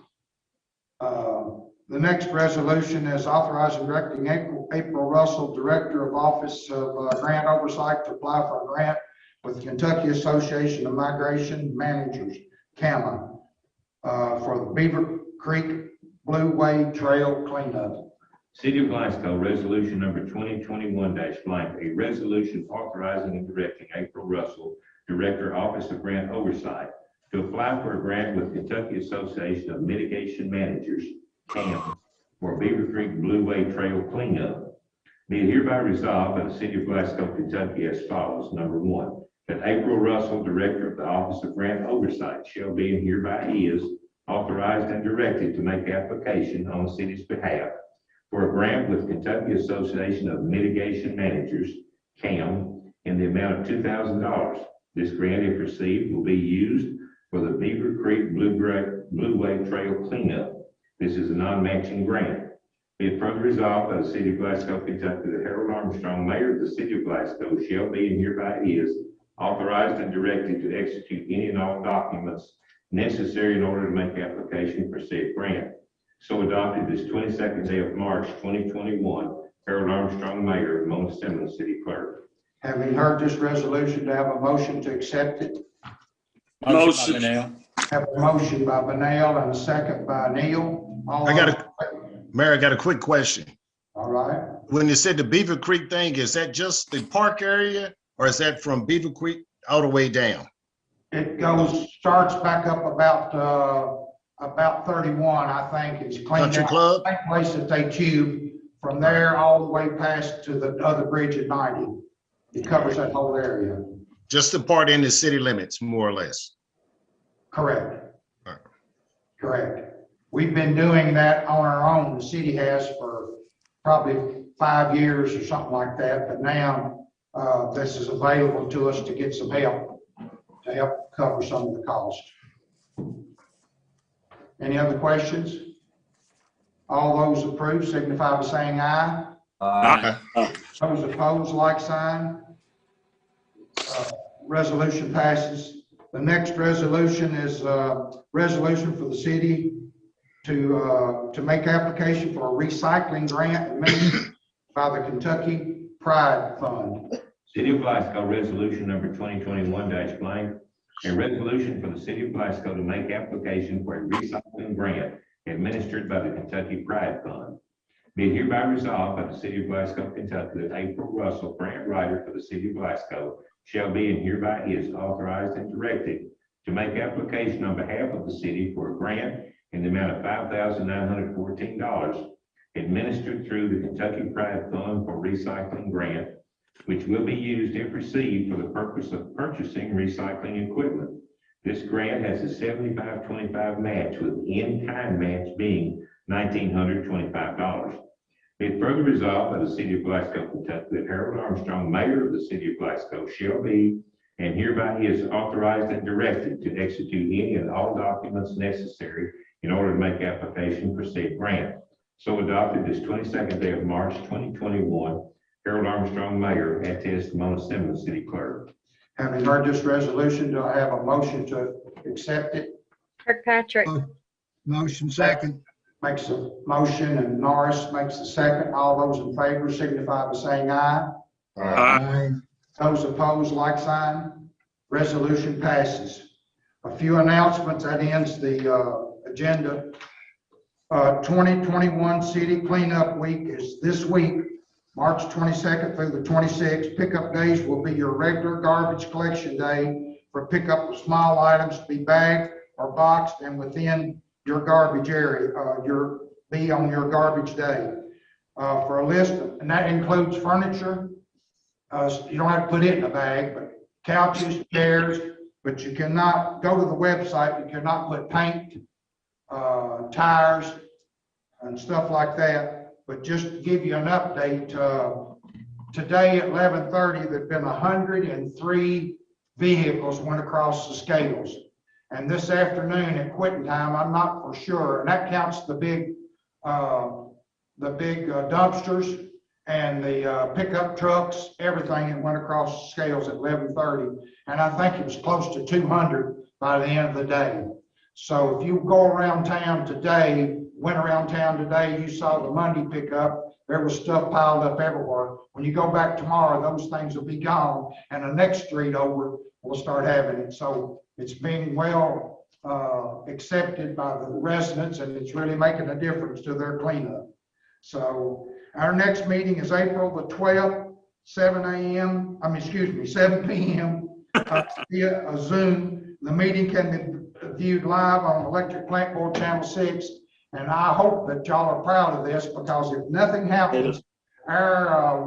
The next resolution is authorizing and directing April Russell, Director of Office of Grant Oversight, to apply for a grant with the Kentucky Association of Migration Managers, CAMA, for the Beaver Creek Blue Way Trail cleanup. City of Glasgow Resolution number 2021-blank, a resolution authorizing and directing April Russell, Director, Office of Grant Oversight, to apply for a grant with Kentucky Association of Mitigation Managers, CAM, for Beaver Creek Blue Way Trail cleanup. Be it hereby resolved by the City of Glasgow, Kentucky as follows. Number 1, that April Russell, Director of the Office of Grant Oversight, shall be and hereby is authorized and directed to make application on the city's behalf for a grant with Kentucky Association of Mitigation Managers, CAM, in the amount of $2,000. This grant, if received, will be used for the Beaver Creek Blue Way Trail cleanup. This is a non-matching grant. Be it further resolved by the City of Glasgow, Kentucky, that Harold Armstrong, Mayor of the City of Glasgow, shall be and hereby is authorized and directed to execute any and all documents necessary in order to make application for said grant. So adopted this 22nd day of March 2021, Harold Armstrong, Mayor of Mona Simmons, City Clerk. Having heard this resolution, do I have a motion to accept it? Motion. Have a motion by Benel and a second by Neal. Mayor, I got a quick question. All right. When you said the Beaver Creek thing, is that just the park area, or is that from Beaver Creek all the way down? It starts back up about 31, I think. It's cleaned Country out. Club? Same place that they tube from there all the way past to the other bridge at 90. It covers that whole area. Just the part in the city limits, more or less. Correct. All Correct. We've been doing that on our own. The city has for probably 5 years or something like that, but now this is available to us to get some help, to help cover some of the cost. Any other questions? All those approved signify by saying aye. Aye. Those opposed, like sign. Resolution passes. The next resolution is a resolution for the city to make application for a recycling grant administered by the Kentucky Pride Fund. City of Glasgow, resolution number 2021-blank, a resolution for the city of Glasgow to make application for a recycling grant administered by the Kentucky Pride Fund. Be it hereby resolved by the city of Glasgow, Kentucky, that April Russell, grant writer for the city of Glasgow, shall be and hereby is authorized and directed to make application on behalf of the city for a grant in the amount of $5,914 administered through the Kentucky Pride Fund for recycling grant, which will be used if received for the purpose of purchasing recycling equipment. This grant has a 75-25 match, with in-kind match being $1,925. Be it further resolved by the city of Glasgow, Kentucky, that Harold Armstrong, mayor of the city of Glasgow, shall be and hereby is authorized and directed to execute any and all documents necessary in order to make application for said grant. So adopted this 22nd day of March 2021, Harold Armstrong, mayor, attests Mona Simmons, city clerk. Having heard this resolution, do I have a motion to accept it? Kirkpatrick, Motion second. Makes a motion and Norris makes the second. All those in favor signify by saying aye. Aye. Those opposed, like sign. Resolution passes. A few announcements, that ends the agenda. 2021 City Cleanup Week is this week, March 22nd through the 26th. Pickup days will be your regular garbage collection day for pickup of small items to be bagged or boxed and within your garbage area, be on your garbage day. For a list, and that includes furniture. You don't have to put it in a bag, but couches, chairs, but you cannot go to the website. You cannot put paint, tires, and stuff like that. But just to give you an update, today at 11:30, there've been 103 vehicles went across the scales. And this afternoon at quitting time, I'm not for sure, and that counts the big dumpsters and the pickup trucks, everything that went across the scales at 11:30. And I think it was close to 200 by the end of the day. So if you go around town today, you saw the Monday pickup, there was stuff piled up everywhere. When you go back tomorrow, those things will be gone, and the next street over will start having it. So it's being well accepted by the residents, and it's really making a difference to their cleanup. So our next meeting is April the 12th, 7 p.m. Via a Zoom. The meeting can be viewed live on Electric Plant Board Channel 6. And I hope that y'all are proud of this, because if nothing happens, our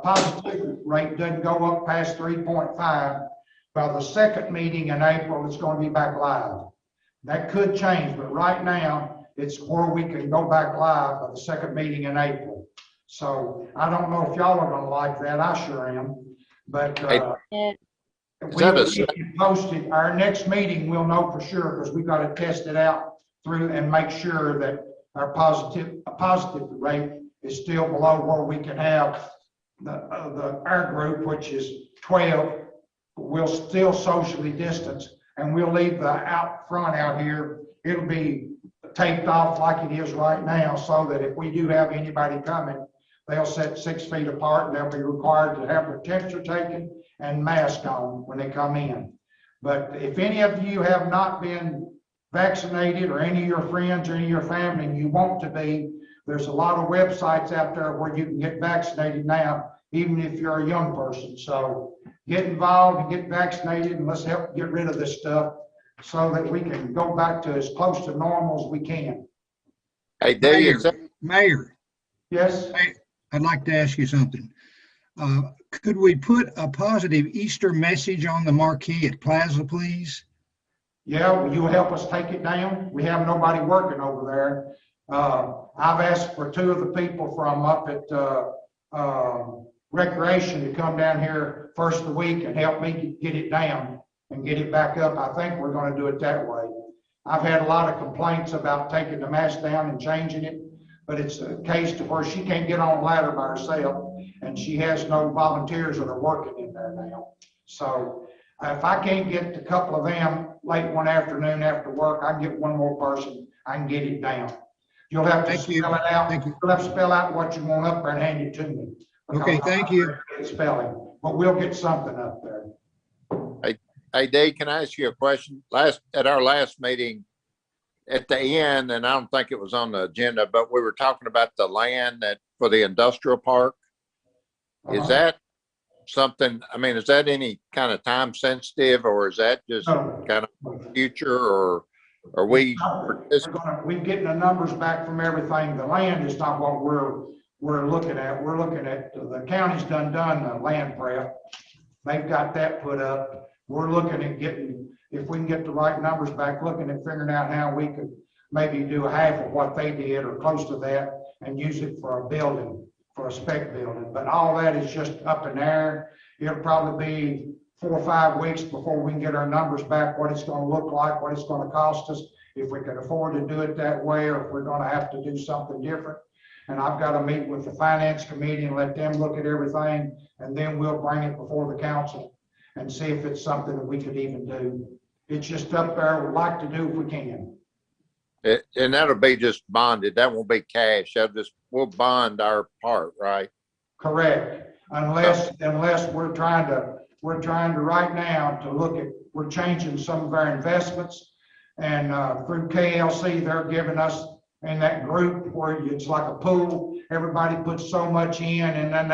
positivity rate doesn't go up past 3.5. By the second meeting in April, it's going to be back live. That could change, but right now, it's where we can go back live by the second meeting in April. So I don't know if y'all are going to like that. I sure am. But we'll keep you posted. Our next meeting, we'll know for sure, because we've got to test it out through and make sure that our positive rate is still below where we can have our group, which is 12. We'll still socially distance, and we'll leave the out front out here. It'll be taped off like it is right now, so that if we do have anybody coming, they'll sit 6 feet apart, and they'll be required to have their temperature taken and mask on when they come in. But if any of you have not been vaccinated, or any of your friends or any of your family, and you want to be, there's a lot of websites out there where you can get vaccinated now, even if you're a young person. So get involved and get vaccinated, and let's help get rid of this stuff so that we can go back to as close to normal as we can. Hey, Dave, Mayor, Yes? I'd like to ask you something. Could we put a positive Easter message on the marquee at Plaza, please? Yeah, will you help us take it down? We have nobody working over there. I've asked for two of the people from up at Recreation to come down here first of the week and help me get it down and get it back up. I think we're gonna do it that way. I've had a lot of complaints about taking the mast down and changing it, but it's a case to where she can't get on a ladder by herself, and she has no volunteers that are working in there now. So if I can't get a couple of them late one afternoon after work, I can get one more person, I can get it down. You'll have to Thank you. spell it out. Thank you. You'll have to spell out what you want up there and hand it to me. Okay, thank you. Spelling, but we'll get something up there. Hey, Dave, can I ask you a question? At our last meeting, at the end, and I don't think it was on the agenda, but we were talking about the land for the industrial park. Is that something, I mean, is that any kind of time sensitive, or is that just No. kind of future, or are we? We're getting the numbers back from everything. The land is not what we're looking at. We're looking at, the county's done the land prep. They've got that put up. We're looking at getting, if we can get the right numbers back, looking at figuring out how we could maybe do half of what they did or close to that and use it for a building, for a spec building. But all that is just up in the air. It'll probably be 4 or 5 weeks before we can get our numbers back, what it's going to look like, what it's going to cost us, if we can afford to do it that way, or if we're going to have to do something different. And I've got to meet with the finance committee and let them look at everything, and then we'll bring it before the council and see if it's something that we could even do. It's just up there, we'd like to do if we can. And that'll be just bonded. That won't be cash. We'll bond our part, right? Correct. Unless we're trying to right now to look at, we're changing some of our investments, and through KLC, they're giving us in that group where it's like a pool, everybody puts so much in, and then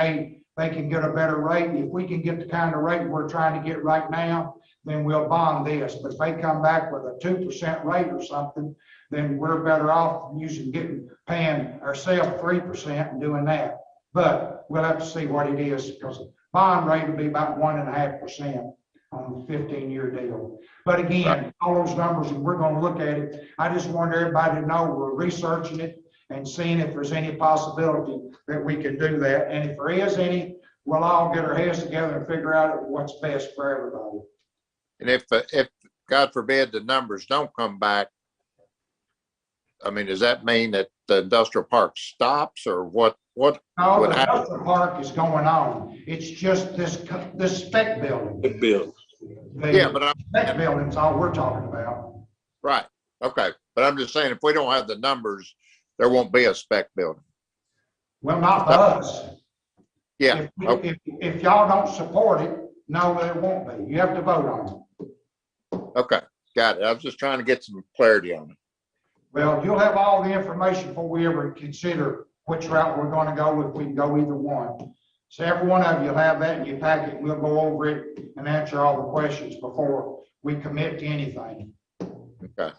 they can get a better rate. If we can get the kind of rate we're trying to get right now, then we'll bond this. But if they come back with a 2% rate or something, then we're better off paying ourselves 3% and doing that. But we'll have to see what it is, because bond rate will be about 1.5% on a 15-year deal. But again, all those numbers, and we're going to look at it. I just want everybody to know we're researching it and seeing if there's any possibility that we can do that. And if there is any, we'll all get our heads together and figure out what's best for everybody. And if God forbid the numbers don't come back, I mean, does that mean that the industrial park stops, or what? No, the would happen? industrial park is going on. It's just this spec building. Good bill. Yeah, but Spec building's all we're talking about. right. Okay. But I'm just saying, if we don't have the numbers, there won't be a spec building. Well, not for us. Yeah. If y'all don't support it, no, there won't be. You have to vote on it. Okay. Got it. I was just trying to get some clarity on it. Well, you'll have all the information before we ever consider which route we're going to go, if we can go either one. So every one of you will have that in your packet, and we'll go over it and answer all the questions before we commit to anything. Okay.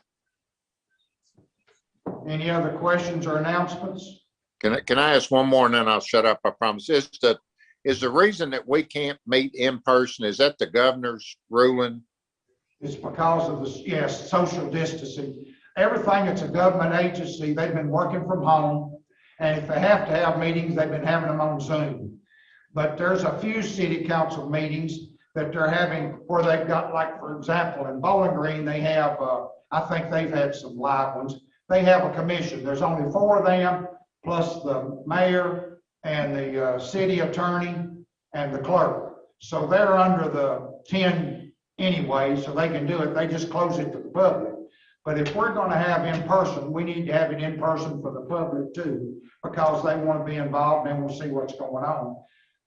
Any other questions or announcements? Can I ask one more, and then I'll shut up, I promise. Is the reason that we can't meet in person, is that the governor's ruling? It's because of social distancing. Everything that's a government agency, they've been working from home. And if they have to have meetings, they've been having them on Zoom. But there's a few city council meetings that they're having where they've got, like, for example, in Bowling Green, they have, I think they've had some live ones. They have a commission. There's only 4 of them, plus the mayor and the city attorney and the clerk. So they're under the 10 anyway, so they can do it. They just close it to the public. But if we're going to have in person, we need to have it in person for the public too, because they want to be involved and we'll see what's going on.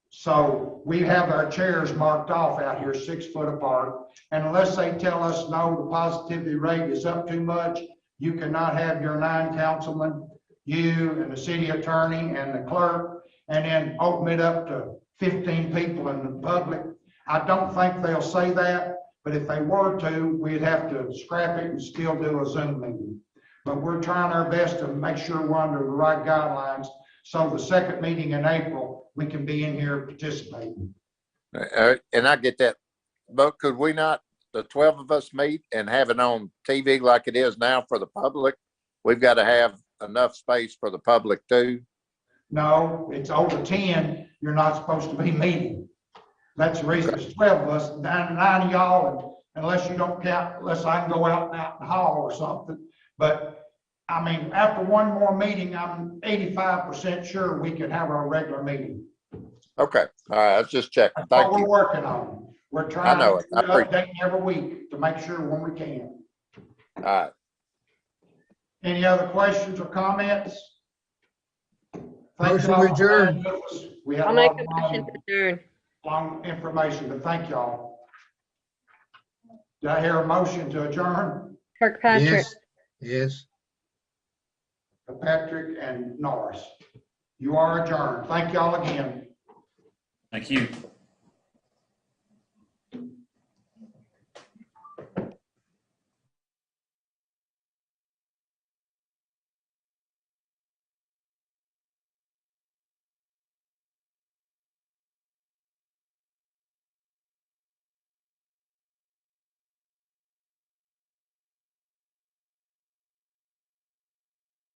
So we have our chairs marked off out here 6 foot apart. And unless they tell us, no, the positivity rate is up too much, you cannot have your 9 councilmen, you and the city attorney and the clerk, and then open it up to 15 people in the public. I don't think they'll say that. But if they were to, we'd have to scrap it and still do a Zoom meeting. But we're trying our best to make sure we're under the right guidelines. So the second meeting in April, we can be in here participating. And I get that. But could we not the 12 of us meet and have it on TV like it is now for the public, we've got to have enough space for the public too. No, it's over 10, you're not supposed to be meeting. That's the reason it's 12 of us, nine of y'all, and unless you don't count, unless I can go out in the hall or something. But, I mean, after one more meeting, I'm 85% sure we can have our regular meeting. Okay, all right, I was just checking. That's Thank what we're you. working on. We're trying know it. I to update every week to make sure when we can. All right. Any other questions or comments? Thank Motion y'all for adjourned. being with us. We had I'll a make lot a of motion to adjourn. long information, but thank y'all. Did I hear a motion to adjourn? Kirkpatrick. Yes, yes. Patrick and Norris. You are adjourned. Thank y'all again. Thank you.